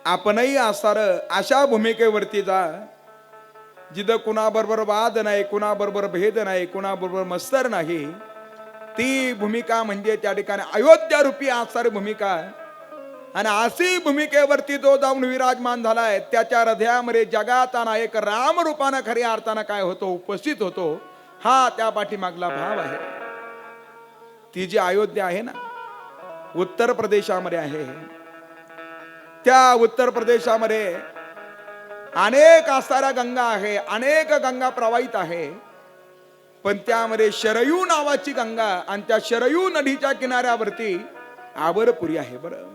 आपणही असणार अशा भूमिकेवरती जा जिथं कुणाबरोबर वाद नाही, कुणाबरोबर भेद नाही, कुणाबरोबर मत्सर नाही. ती भूमिका म्हणजे त्या ठिकाणी अयोध्या रूपी असणारी भूमिका. आणि अशी भूमिकेवरती तो जाऊन विराजमान झालाय. त्याच्या हृदयामध्ये जगाचा नायक राम रूपानं खऱ्या अर्थानं काय होतो, उपस्थित होतो. हा त्या पाठीमागला भाव आहे. ती जी अयोध्या आहे ना, उत्तर प्रदेशामध्ये आहे. त्या उत्तर प्रदेशामध्ये अनेक असणाऱ्या गंगा आहे, अनेक गंगा प्रवाहित आहे. पण त्यामध्ये शरयू नावाची गंगा आणि त्या शरयू नदीच्या किनाऱ्यावरती आबरपुरी आहे. बरं,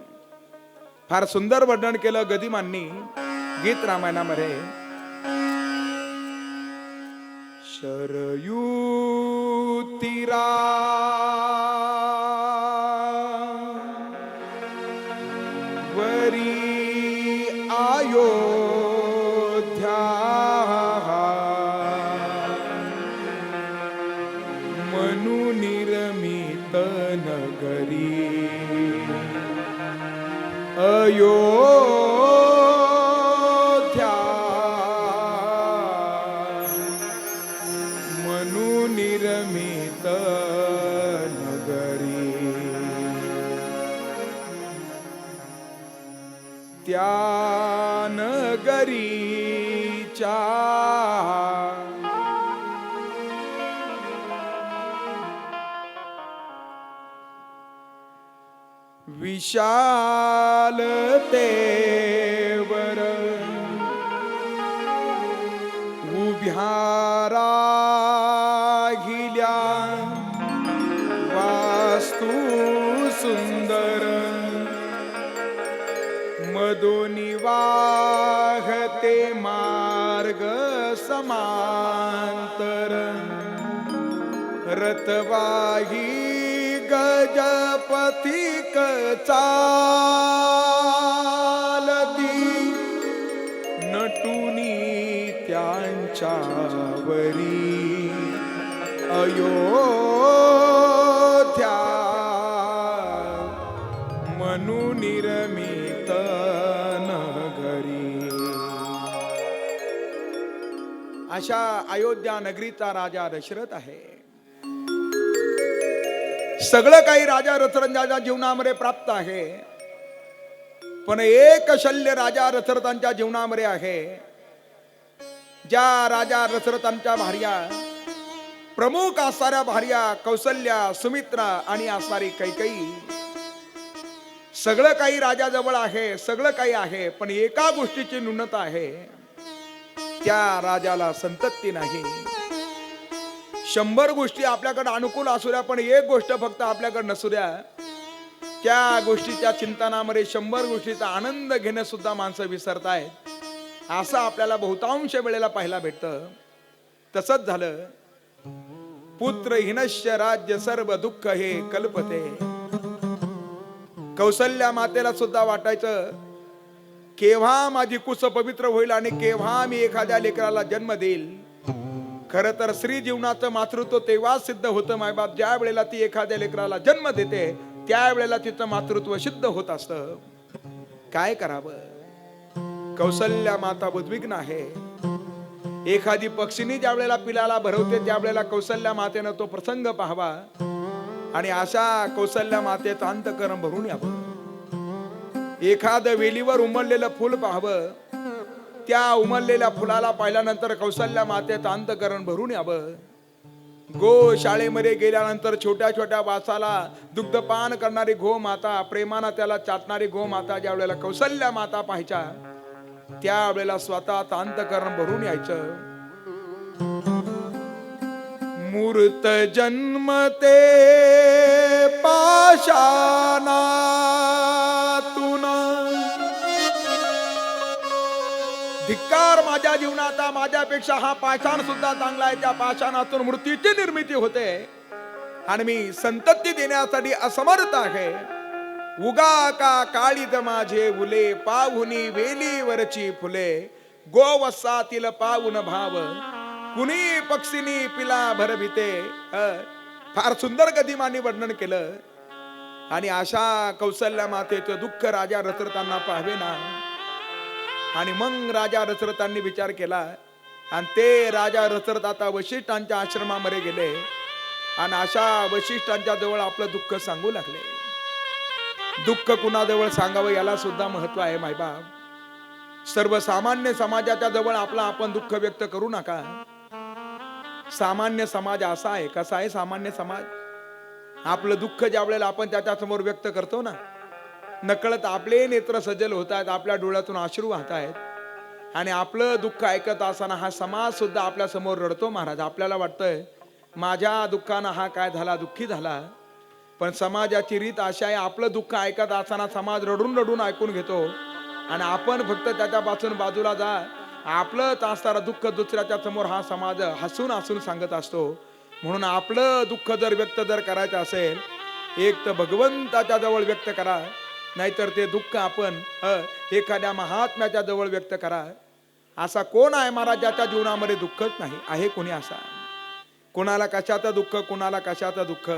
फार सुंदर वर्णन केलं गदिमांनी गीत रामायणामध्ये. शरयू तीरा वरी अयोध्या मनु निर्मित नगरी अयोध्या मनु निर्मित नगरी. त्या नगरीच्या विशालतेवर उभ्या राहिल्या वास्तू सुंदर. मधुनी वाहते मार्ग समांतर. रतवाही गजपथिक चालती नटुनी त्यांच्यावरी अयोध्या मनु निर्मित नगरी. अशा अयोध्या नगरीचा राजा दशरथ आहे. सगळं काही राजा दशरथांच्या जीवनामध्ये प्राप्त आहे. पण एक शल्य राजा दशरथांच्या जीवनामध्ये आहे. ज्या राजा दशरथांच्या भार्या प्रमुख असणाऱ्या भार्या कौसल्या, सुमित्रा आणि असणारी कैकेयी. सगळं काही राजाजवळ आहे, सगळं काही आहे. पण एका गोष्टीची न्यूनता आहे, त्या राजाला संतती नाही. 100 गोष्टी आपल्याकडे अनुकूल असू द्या, पण एक गोष्ट फक्त आपल्याकडे नसू द्या, त्या गोष्टीच्या चिंतनामध्ये 100 गोष्टीचा आनंद घेणं सुद्धा माणसं विसरतायत. असं आपल्याला बहुतांश वेळेला पाहायला भेटतं. तसंच झालं. पुत्र हिनश्य राज्य सर्व दुःख हे कल्पते. कौसल्या मातेला सुद्धा वाटायचं केव्हा माझी कुस पवित्र होईल आणि केव्हा मी एखाद्या लेकराला जन्म देईल. खर तर स्त्री जीवनाचं मातृत्व तेव्हा सिद्ध होतं मायबाप ज्या वेळेला ती एखाद्या लेकराला जन्म देते, त्यावेळेला तिचं मातृत्व सिद्ध होत असतं. काय करावं? कौसल्या माता उद्विग्न आहे. एखादी पक्षिणी ज्या वेळेला पिलाला भरवते त्यावेळेला कौसल्या मातेनं तो प्रसंग पाहावा आणि अशा कौसल्या मातेचं अंतःकरण भरून यावं. एखादं वेलीवर उमललेलं फुल पाहावं, त्या उमललेल्या फुलाला पाहिल्यानंतर कौसल्या मातेचं अंतःकरण भरून यावं. गो शाळेमध्ये गेल्यानंतर छोट्या छोट्या वासाला दुग्धपान करणारी गो माता, प्रेमानं त्याला चाटणारी गो माता ज्या वेळेला कौसल्या माता पाहायच्या त्यावेळेला स्वतः अंतःकरण भरून यायचं. मूर्त जन्मते पाषाणातून, धिक्कार माझ्या जीवनाचा, माझ्यापेक्षा हा पाषाण सुद्धा चांगला आहे. त्या पाषाणातून मूर्तीची निर्मिती होते आणि मी संतती देण्यासाठी असमर्थ आहे. उगा का काळीत माझे उले, पाहुनी वेलीवरची फुले, गोवत्सातील पाऊन भाव, कुणी पक्षिनी पिला भरभिते. फार सुंदर गदिमांनी वर्णन केलं. आणि अशा कौसल्या मातेचं दुःख राजा दशरथांना पाहावे ना. आणि मग राजा दशरथांनी विचार केला आणि ते राजा दशरथ आता वशिष्ठांच्या आश्रमामध्ये गेले आणि अशा वशिष्ठांच्या जवळ आपलं दुःख सांगू लागले. दुःख कुणाजवळ सांगावं याला सुद्धा महत्व आहे मायबाप. सर्वसामान्य समाजाच्या जवळ आपलं आपण दुःख व्यक्त करू नका. सामान्य समाज असा आहे. कसा आहे सामान्य समाज? आपलं दुःख ज्या वेळेला आपण त्याच्या समोर व्यक्त करतो ना, नकळत आपले नेत्र सजल होत आहेत, आपल्या डोळ्यातून अश्रू वाहत आहेत आणि आपलं दुःख ऐकत असताना हा समाज सुद्धा आपल्या समोर रडतो. महाराज, आपल्याला वाटतंय माझ्या दुःखानं हा काय झाला, दुःखी झाला. पण समाजाची रीत अशी आहे, आपलं दुःख ऐकत असताना समाज रडून रडून ऐकून घेतो आणि आपण फक्त त्याच्यापासून बाजूला जा. आपलं असणारं दुःख दुसऱ्याच्या समोर हा समाज हसून हसून सांगत असतो. म्हणून आपलं दुःख जर व्यक्त करायचं असेल, एक तर भगवंताच्या जवळ व्यक्त करा, नाहीतर ते दुःख आपण एखाद्या महात्म्याच्या जवळ व्यक्त करा. असा कोण आहे महाराज ज्याच्या जीवनामध्ये दुःखच नाही? आहे कोणी असा? कोणाला कशाचं दुःख, कोणाला कशाचं दुःख?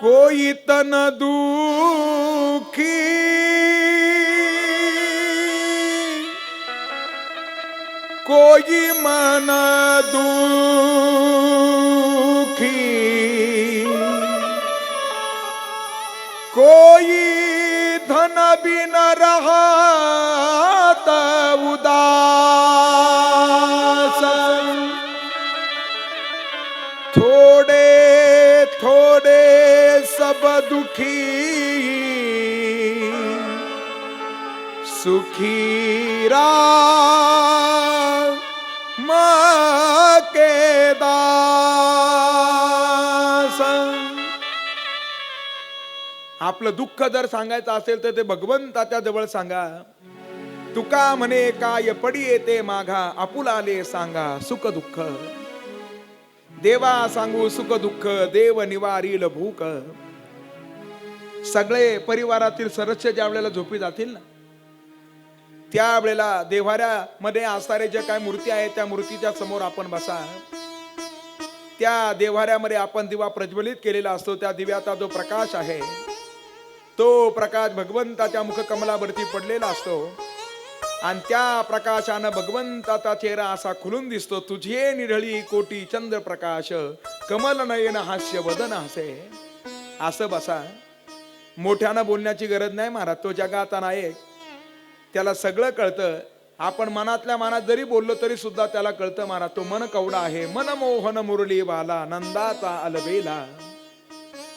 कोई तन दुखी, कोई मन दुखी, कोई धन बिन रहत उदास, थोड़े थोड़े सब दुखी, सुखी राम के दास. आपलं दुःख जर सांगायचं असेल तर ते भगवंताच्या जवळ सांगा. तुका म्हणे काय पडी येते माघा, आपुलाले सांगा सुख दुःख. देवा सांगू सुख दुःख, देव निवारील भूक. सगळे परिवारातील सदस्य ज्या वेळेला झोपी जातील ना, त्यावेळेला देव्हाऱ्यामध्ये असणारे जे काय मूर्ती आहे त्या मूर्तीच्या समोर आपण बसा. त्या देव्हाऱ्यामध्ये आपण दिवा प्रज्वलित केलेला असतो. त्या दिव्याचा जो प्रकाश आहे तो प्रकाश भगवंताच्या मुखकमलावरती पडलेला असतो आणि त्या प्रकाशानं भगवंताचा चेहरा असा खुलून दिसतो. तुझे निढळी कोटी चंद्र प्रकाश, कमल नयन हास्य वदन हसे. असं बसा. मोठ्यानं बोलण्याची गरज नाही महाराज. तो जगाचा नायक, त्याला सगळं कळतं. आपण मनातल्या मनात जरी बोललो तरी सुद्धा त्याला कळतं महाराज. तो मन कवडा आहे, मन मोहन मुरली वाला, नंदाचा अलबेला.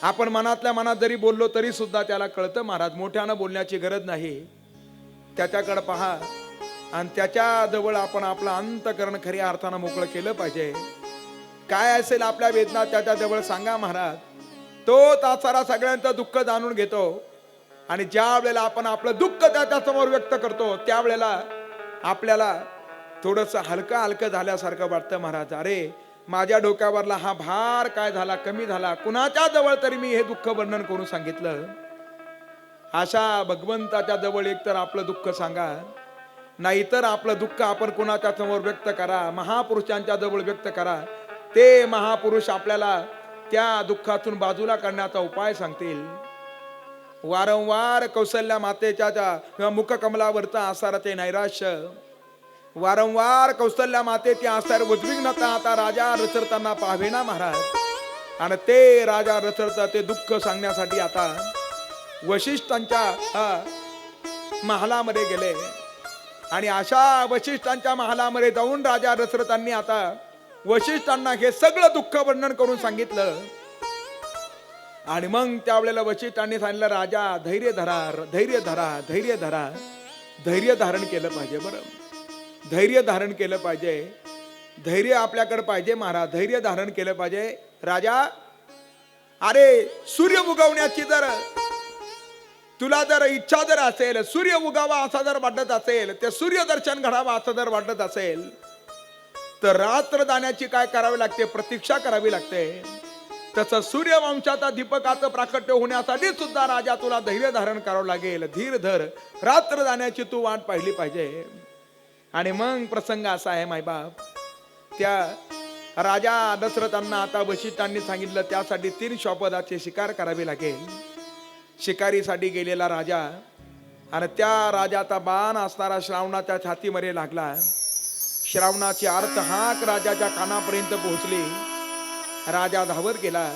आपण मनातल्या मनात जरी बोललो तरी सुद्धा त्याला कळतं महाराज. मोठ्यानं बोलण्याची गरज नाही. त्याच्याकडे पहा आणि त्याच्या जवळ आपण आपलं अंतःकरण खऱ्या अर्थानं मोकळं केलं पाहिजे. काय असेल आपल्या वेदना त्याच्या जवळ सांगा महाराज. तो तासारा सगळ्यांचं दुःख जाणून घेतो आणि ज्या वेळेला आपण आपलं दुःख त्याच्या समोर व्यक्त करतो त्यावेळेला आपल्याला थोडंसं हलकं हलकं झाल्यासारखं वाटतं महाराज. अरे माझ्या डोक्यावरला हा भार काय झाला, कमी झाला. कुणाच्या जवळ तरी मी हे दुःख वर्णन करून सांगितलं. अशा भगवंताच्या जवळ एकतर आपलं दुःख सांगा, नाहीतर आपलं दुःख आपण कुणाच्या समोर व्यक्त करा. महापुरुषांच्या जवळ व्यक्त करा. ते महापुरुष आपल्याला त्या दुःखातून बाजूला करण्याचा उपाय सांगतील. वारंवार कौशल्या मातेच्या मुखकमलावरचा आसार ते नैराश्य, वारंवार कौशल्या मातेची आसार उद्विग्नता आता राजा रचरताना पाहावेना महाराज. आणि ते राजा रचरता ते दुःख सांगण्यासाठी आता वशिष्ठांच्या महालामध्ये गेले. आणि अशा वशिष्ठांच्या महालामध्ये जाऊन राजा दशरथांनी आता वशिष्ठांना हे सगळं दुःख वर्णन करून सांगितलं. आणि मग त्यावेळेला वशिष्ठांनी सांगितलं, राजा धैर्य धरा, धैर्य धरा, धैर्य धरा. धैर्य धारण केलं पाहिजे. बरं, धैर्य धारण केलं पाहिजे. धैर्य आपल्याकडे पाहिजे महाराज, धैर्य धारण केलं पाहिजे. राजा, अरे सूर्य उगवण्याची जर तुला जर इच्छा जर असेल, सूर्य उगावा असा जर वाटत असेल, ते सूर्य दर्शन घडावा असं जर वाटत असेल, तर रात्र जाण्याची काय करावी लागते? प्रतीक्षा करावी लागते. तसं सूर्यवंशाचा दीपकाचं प्राकट्य होण्यासाठी सुद्धा राजा तुला धैर्य धारण करावं लागेल. धीर धर, रात्र जाण्याची तू वाट पाहिली पाहिजे. आणि मग प्रसंग असा आहे मायबाप, त्या राजा दशरथांना आता वशिष्ठांनी सांगितलं त्यासाठी 3 श्वापदाची शिकार करावी लागेल. शिकारीसाठी गेलेला राजा आणि त्या राजाचा बाण असणारा श्रावणाच्या छातीमध्ये लागला. श्रावणाची अर्थ हाक राजाच्या कानापर्यंत पोहोचली. राजा धावत गेला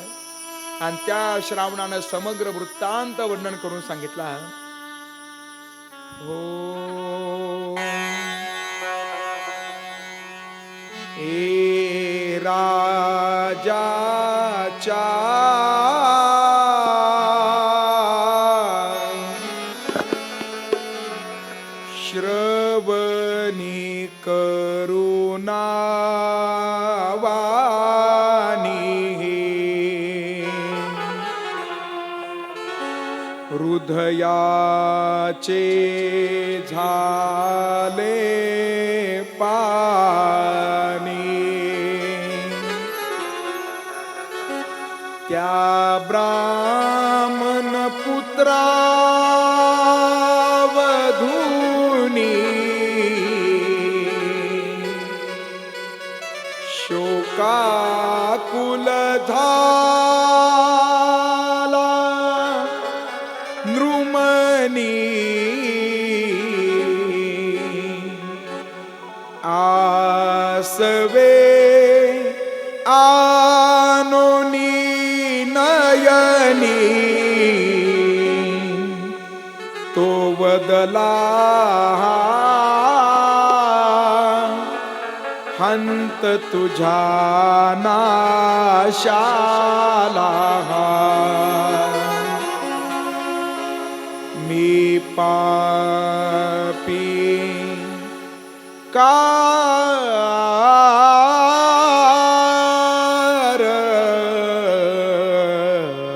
आणि त्या श्रावणानं समग्र वृत्तांत वर्णन करून सांगितला. हो ए राजाच्या श्रवणी करुणा हृदयाचे झाले पाणी. त्या ब्राह्मण पुत्रा वधूनी शोकाकुल झाला नृमनी. आसवे आनोनी नयनी तो बदला हंत तुझ्या नाशाला. मी पापी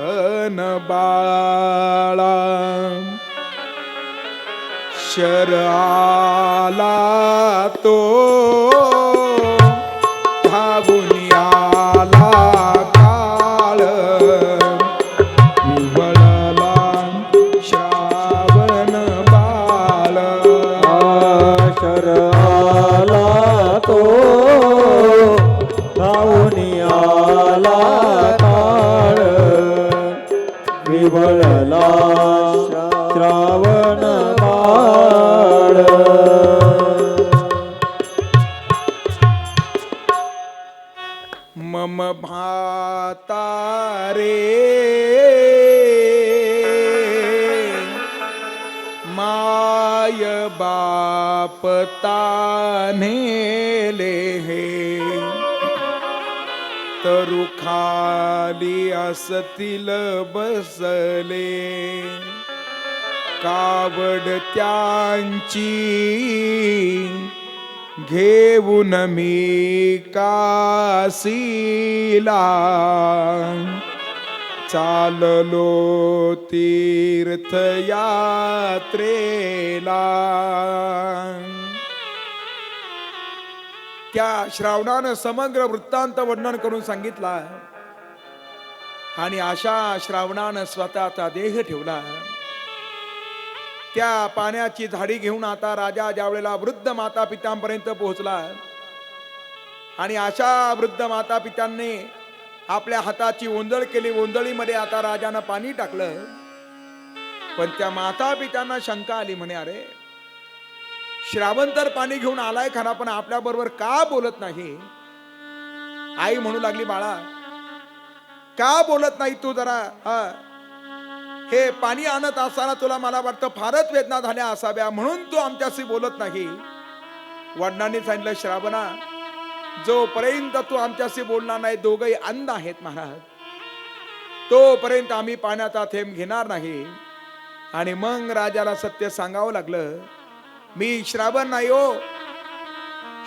कारण बाळा शर आला तो धावून आला काळ. विवळला श्रावण बाळ शर आला तो धावून आला काळ. विवळला श्रावण काळ. मम भाता रे माय बाप तान्हेले हे. तरु खाली असतील बसले कावड त्यांची घेऊन मी काशीला. चाललो तीर्थयात्रेला. त्या श्रावणानं समग्र वृत्तांत वर्णन करून सांगितला. आणि अशा श्रावणानं स्वतःचा देह ठेवला. त्या पाण्याची झाडी घेऊन आता राजा ज्यावेळेला वृद्ध माता पित्यांपर्यंत पोहोचला. आणि अशा वृद्ध माता पित्यांनी आपल्या हाताची ओंजळ केली. ओंजळीमध्ये आता राजानं पाणी टाकलं पण त्या माता पित्यांना शंका आली, म्हणे अरे श्रावण तर पाणी घेऊन आलाय खरा, पण आपल्या बरोबर का बोलत नाही? आई म्हणू लागली, बाळा का बोलत नाही तू? जरा हे पाणी आणत असताना तुला मला वाटतं फारच वेदना झाल्या असाव्या, म्हणून तू आमच्याशी बोलत नाही. वडिलांनी सांगितलं, श्रावणा जोपर्यंत तू आमच्याशी बोलणार नाही, दोघही अंध आहेत महाराज, तोपर्यंत आम्ही पाण्याचा थेंब घेणार नाही. आणि मग राजाला सत्य सांगावं लागलं, मी श्रावण नाही हो,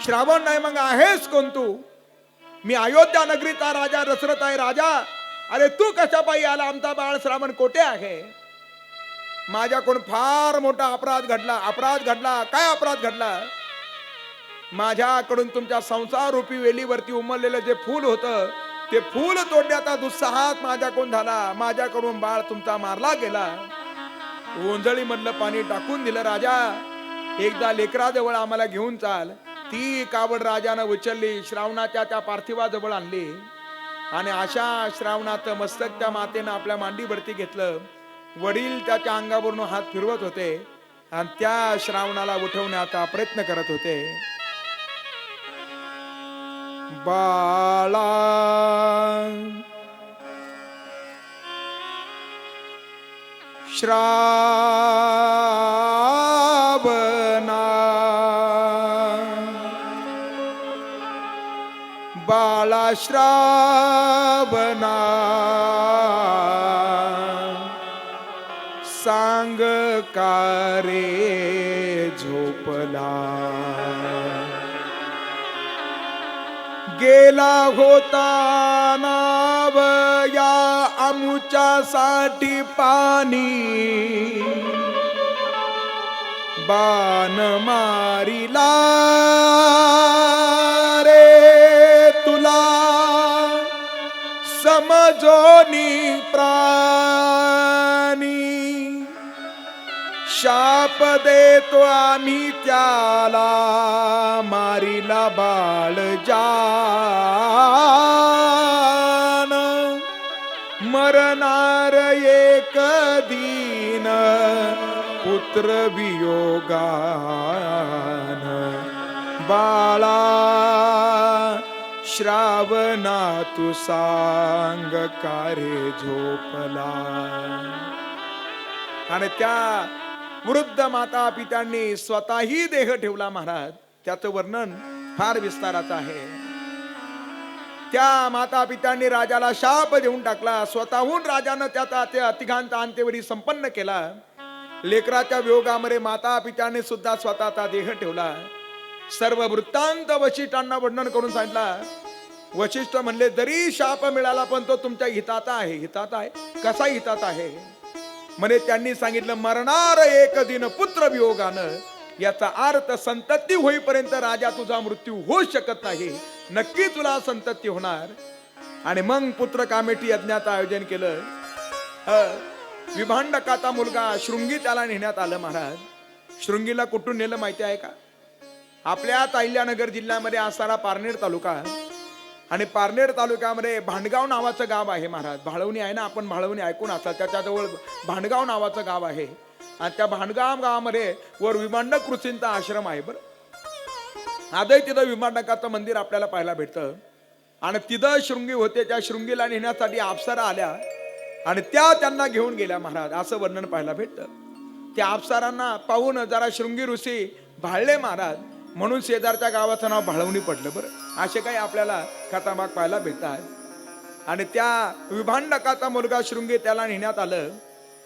श्रावण नाही, मग आहेस कोण तू? मी अयोध्या नगरीचा राजा दशरथ आहे. राजा, अरे तू कशा पायी आला? आमचा बाळ श्रावण कोठे आहे? माझ्याकडून फार मोठा अपराध घडला. काय अपराध घडला? माझ्याकडून तुमच्या संसार रूपी वेलीवरती उमललेलं जे फूल होतं, ते फूल तोडण्याचा दुस्साहस माझ्याकडून झाला. माझ्याकडून बाळ तुमचा मारला गेला. ओंजळी मधलं पाणी टाकून दिलं. राजा, एकदा लेकराजवळ आम्हाला घेऊन चाल. ती कावड राजानं उचलली, श्रावणाच्या त्या पार्थिवाजवळ आणली आणि अशा श्रावणात मस्तक त्या मातेनं आपल्या मांडीवरती घेतलं. वडील त्याच्या अंगावरून हात फिरवत होते आणि त्या श्रावणाला उठवण्याचा प्रयत्न करत होते. बाळा श्रावणा, बाळा श्रावणा, सांग का रे झोपला? गेला होता नाव या आमुच्यासाठी पाणी, बाण मारिला रे तुला समजोनी प्राणी. शाप देतो आम्ही त्याला, मारिला बाळ जान. मरणार एक दिन पुत्र वियोगान. बाळा श्रावणा, तू सांग का रे झोपला? आणि त्या वृद्ध माता पित्यांनी स्वतःही देह ठेवला महाराज. त्याचं वर्णन फार विस्ताराचं आहे. त्या माता पित्यांनी राजाला शाप देऊन टाकला. स्वतःहून राजानं त्याचा त्या तिघांचा अंत्यविधी संपन्न केला. लेकराच्या वियोगामध्ये माता पित्याने सुद्धा स्वतःचा देह ठेवला. सर्व वृत्तांत वशिष्ठांना वर्णन करून सांगितला. वशिष्ठ म्हणले, जरी शाप मिळाला पण तो तुमच्या हिताचा आहे. हिताचा आहे? कसा हिताचा आहे? म्हणे त्यांनी सांगितलं, मरणार एक दिन पुत्र वियोगानं. याचा अर्थ संतती होईपर्यंत राजा तुझा मृत्यू होऊ शकत नाही. नक्की तुला संतती होणार. आणि मग पुत्र कामेटी यज्ञाचं आयोजन केलं. विभांडकाचा मुलगा शृंगी त्याला नेण्यात आलं महाराज. शृंगीला कुठून नेलं माहिती आहे का? आपल्या अहिल्यानगर जिल्ह्यामध्ये असणारा पारनेर तालुका, आणि पारनेर तालुक्यामध्ये भांडगाव नावाचं गाव आहे महाराज. भाळवणी आहे ना, आपण भाळवणी ऐकून असाल, त्याच्याजवळ भांडगाव नावाचं गाव आहे. आणि त्या भांडगाव गावामध्ये वर विभांडक ऋषींचा आश्रम आहे. बरं, आजही तिथं विभांडकाचं मंदिर आपल्याला पाहायला भेटतं. आणि तिथं शृंगी होते. त्या शृंगीला नेण्यासाठी अप्सरा आल्या आणि त्या त्यांना घेऊन गेल्या महाराज, असं वर्णन पाहायला भेटतं. त्या अप्सरांना पाहून जरा शृंगी ऋषी भाळले महाराज, म्हणून शेजारच्या गावाचं नाव भाळवणी पडलं. बरं, असे काही आपल्याला कथाभाग पाहायला भेटतात. आणि त्या विभांडकाचा मुलगा शृंगी त्याला नेण्यात आलं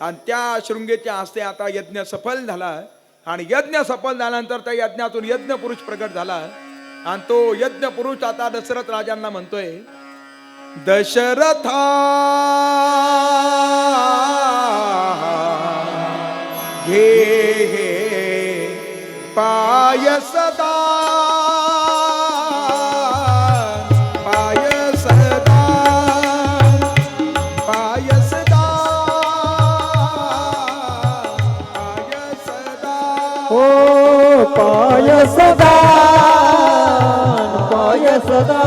आणि त्या शृंगीच्या हस्ते आता यज्ञ सफल झाला. आणि यज्ञ सफल झाल्यानंतर त्या यज्ञातून यज्ञ पुरुष प्रकट झाला. आणि तो यज्ञ पुरुष आता दशरथ राजांना म्हणतोय, दशरथा घे पाय सदा, पाय सदा, पाय सदा, पाय सदा. ओ पाय सदा, पाय सदा,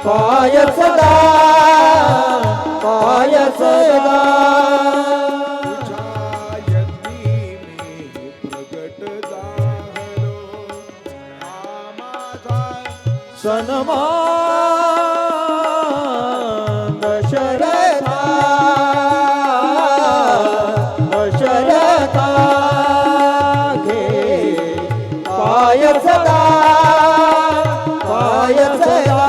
पाय सदा, पाय सदा. सन्मान दशरथा दशरथा घे पाय सदा पाय सदा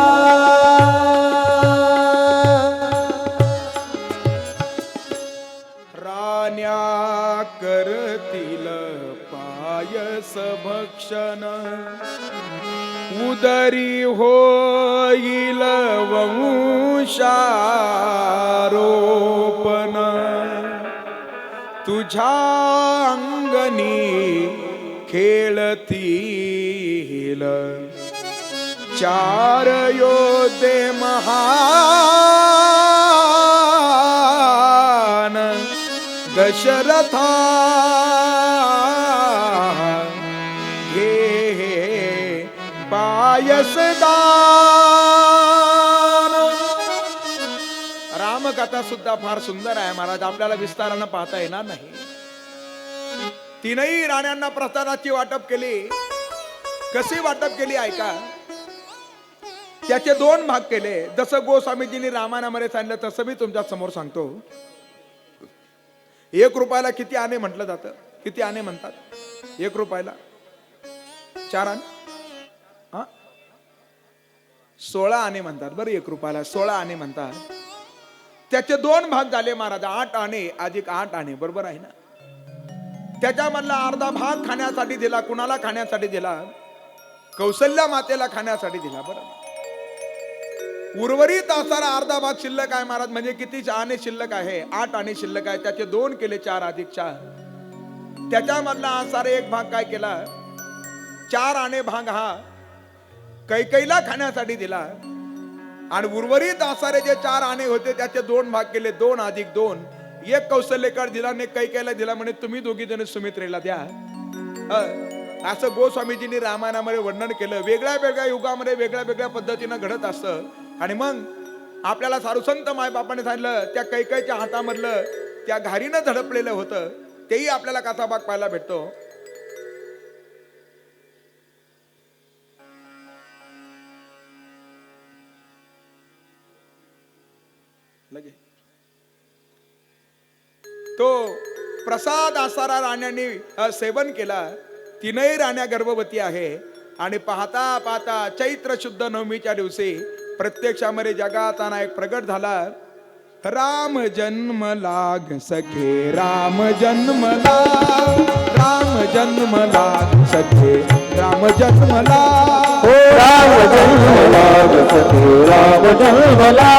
राण्या करतील पायस भक्षण उदरी होईल वंशारोपण तुझ्या अंगणी खेळतील चार योद्धे महान दशरथा घे पायसदान. रामकथा सुद्धा फार सुंदर आहे महाराज, आपल्याला विस्तारानं पाहता येणार नाही. तीनही राण्यांना प्रसादाची वाटप केली. कशी वाटप केली ऐका. त्याचे दोन भाग केले. जसं गोस्वामीजींनी रामायणामध्ये सांगितलं तसं मी तुमच्या समोर सांगतो. 1 रुपयाला किती आणे म्हटलं जातं? किती आणे म्हणतात 1 रुपयाला? 4 आणे? हा 16 आणे म्हणतात. बरं 1 रुपयाला 16 आणे म्हणतात. त्याचे 2 भाग झाले महाराज. 8 आणे अधिक 8 आणे, बरोबर आहे ना? त्याच्यामधला अर्धा भाग खाण्यासाठी दिला. कुणाला खाण्यासाठी दिला? कौशल्या मातेला खाण्यासाठी दिला. बरं, उर्वरित असणारा अर्धा भाग शिल्लक आहे महाराज. म्हणजे किती आणे शिल्लक आहे? 8 आणे शिल्लक आहे. त्याचे 2 केले 4 अधिक 4. त्याच्यामधला असणारा एक भाग काय केला? 4 आणे भाग हा कैकेयीला खाण्यासाठी दिला. आणि उर्वरित असणारे जे 4 आणे होते त्याचे 2 भाग केले. 2 अधिक 2. एक कौशल्यकर दिला आणि कैकेयीला दिला. म्हणे तुम्ही दोघी जण सुमित्रेला द्या. असं गोस्वामीजींनी रामायणामध्ये वर्णन केलं. वेगळ्या वेगळ्या युगामध्ये वेगळ्या वेगळ्या पद्धतीनं घडत असतं. आणि मग आपल्याला सारुसंत मायबापाने सांगितलं त्या कैकेयीच्या हातामधलं त्या घारीनं झडपलेलं होतं. तेही आपल्याला कथा भाग पाहायला भेटतो. लगे तो प्रसाद आसारा राण्यांनी सेवन केला. तीनही राण्या गर्भवती आहे. आणि पाहता पाहता चैत्र शुद्ध नवमीच्या दिवशी प्रत्यक्षामध्ये जगाचा नायक प्रगट झाला. राम जन्मला सखे राम जन्मला, राम जन्मला सखे राम जन्मला, हो राम जन्मला सखे राम जन्मला,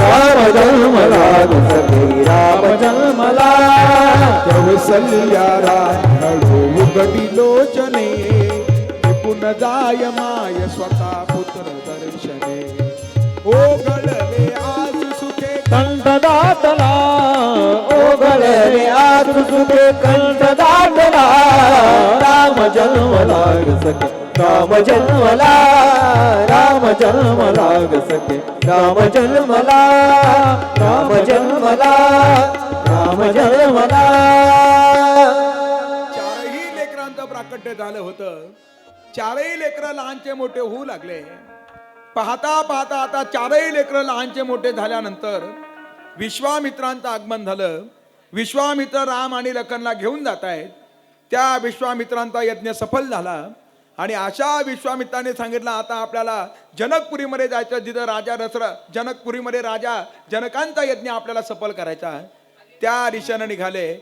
राम जन्मला सखे राम जन्मला. कौसल्या राहळो उघडी लोचने, निपुण जाय माय स्वतः पुत्र दर्शने. ओघळले आज सुखे कंठ दाटला, ओघळले आज सुखे कंठ दाटला. राम जन्मला सखे राम जन्मला, राम जन्मला सखे राम जन्मला, राम जन्मला, राम जन्मला. चारही लेकरांचं प्राकट्य झालं होतं. चारही लेकरं लहानचे मोठे होऊ लागले. पाहता पाहता आता चारही लेकरं लहानचे मोठे झाल्यानंतर विश्वामित्रांचं आगमन झालं. विश्वामित्र राम आणि लखनला घेऊन जात आहेत. त्या विश्वामित्रांचा यज्ञ सफल झाला. आणि अशा विश्वामित्राने सांगितलं आता आपल्याला जनकपुरीमध्ये जायचं, जिथं राजा जनकपुरीमध्ये राजा जनकांचा यज्ञ आपल्याला सफल करायचा. त्या दिशेनं निघाले.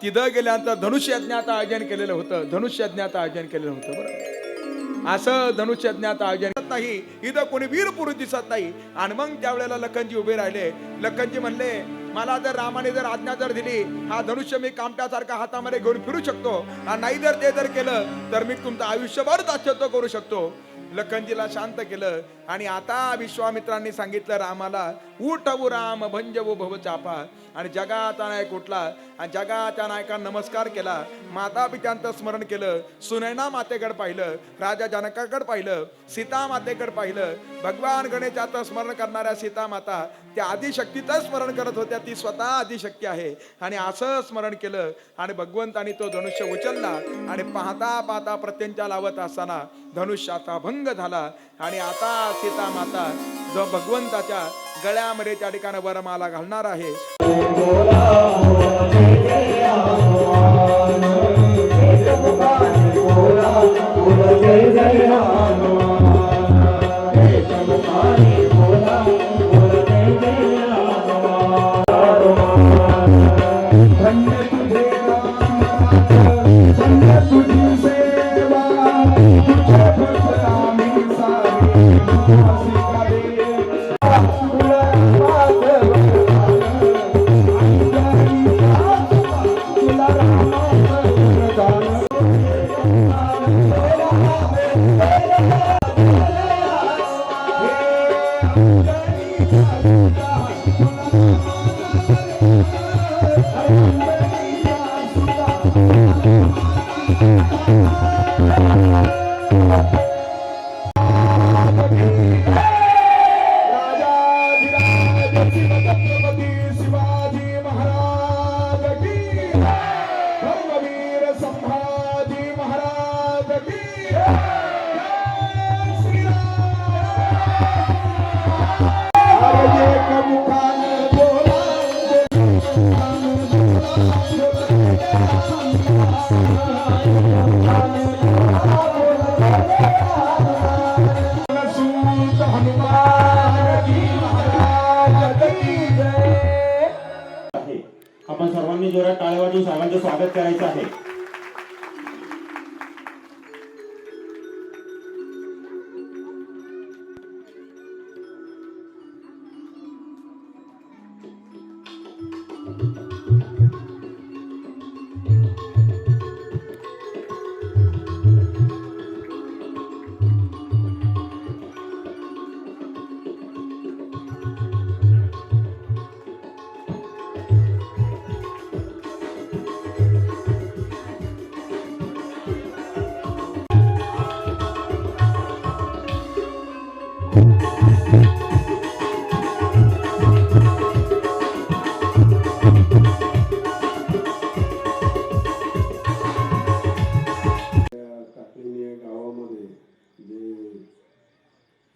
तिथं गेल्यानंतर धनुष्य यज्ञाचं आयोजन केलेलं होतं. धनुष्य यज्ञाचं आयोजन केलेलं होतं. बरोबर, असं धनुष्य यज्ञाचं आयोजन नाही. इथं कोणी वीर पुरुष दिसत नाही. आणि मग त्यावेळेला लखनजी उभे राहिले. लखनजी म्हणले मला जर रामाने जर आज्ञा जर दिली, हा धनुष्य मी कामट्यासारखा हातामध्ये घेऊन फिरू शकतो. नाही जर ते जर केलं तर मी तुमचं आयुष्यभर दास्यत्व करू शकतो. लखनजीला शांत केलं. आणि आता विश्वामित्रांनी सांगितलं रामाला, उठवू राम भंजवू भव चापा. आणि जगाचा नायक उठला आणि जगाच्या नायकांना नमस्कार केला. माता पित्यांचं स्मरण केलं. सुनैना मातेकडे पाहिलं, राजा जनकाकडे पाहिलं, सीता मातेकडे पाहिलं. भगवान गणेशाचं स्मरण करणाऱ्या सीता माता त्या आदिशक्तीचं स्मरण करत होत्या. ती स्वतः आदिशक्ती आहे. आणि असं स्मरण केलं आणि भगवंतानी तो धनुष्य उचलला. आणि पाहता पाहता प्रत्यंचा लावत असताना धनुष्याचा भंग झाला आणि आता सीता माता जो भगवंताच्या गळ्यामध्ये त्या ठिकाणी वरमाला घालणार आहे. आपण सर्वांनी जोरात टाळ्या वाजवून साहेबांचं स्वागत करायचं आहे.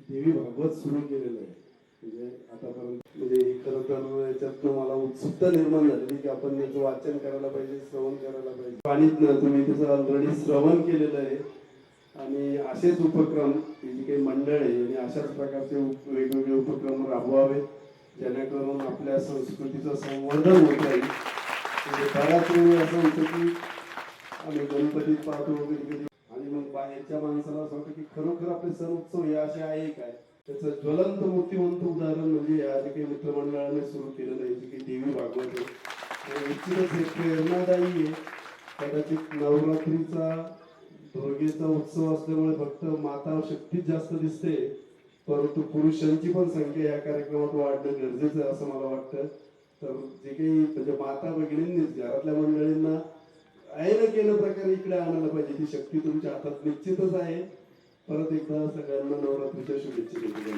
देवी भागवत सुरू केलेलं आहे. म्हणजे आतापर्यंत म्हणजे खरं तर याच्यातनं मला उत्सुकता निर्माण झालेली की आपण याचं वाचन करायला पाहिजे, श्रवण करायला पाहिजे. पाणीत तुम्ही त्याचं ऑलरेडी श्रवण केलेलं आहे आणि असेच उपक्रम जी काही मंडळ आहे आणि अशाच प्रकारचे वेगवेगळे उपक्रम राबवावे जेणेकरून आपल्या संस्कृतीचं संवर्धन होत राहील. म्हणजे बऱ्याच वेळी असं होतं की आम्ही गणपतीत पाहतो वगैरे आणि मग बाहेरच्या माणसाला असं वाटतं की खरोखर आपले सण उत्सव हे असे आहे काय. त्याचं ज्वलंत मूर्तिमंत उदाहरण म्हणजे या जे काही मित्रमंडळाने सुरू केलेलं आहे जे काही देवी भागवत आहे निश्चितच हे प्रेरणादायी आहे. कदाचित नवरात्रीचा दुर्गेचा उत्सव असल्यामुळे फक्त माता शक्तीच जास्त दिसते परंतु पुरुषांची पण संख्या या कार्यक्रमात वाढणं गरजेचं आहे असं मला वाटतं. तर जे काही म्हणजे माता भगिनींनीच घरातल्या मंडळींना आहे ना केलं प्रकारे इकडे आणायला पाहिजे. ती शक्ती तुमच्या हातात निश्चितच आहे. परत एकदा सगळ्यांना नवरात्रीच्या शुभेच्छा देतो.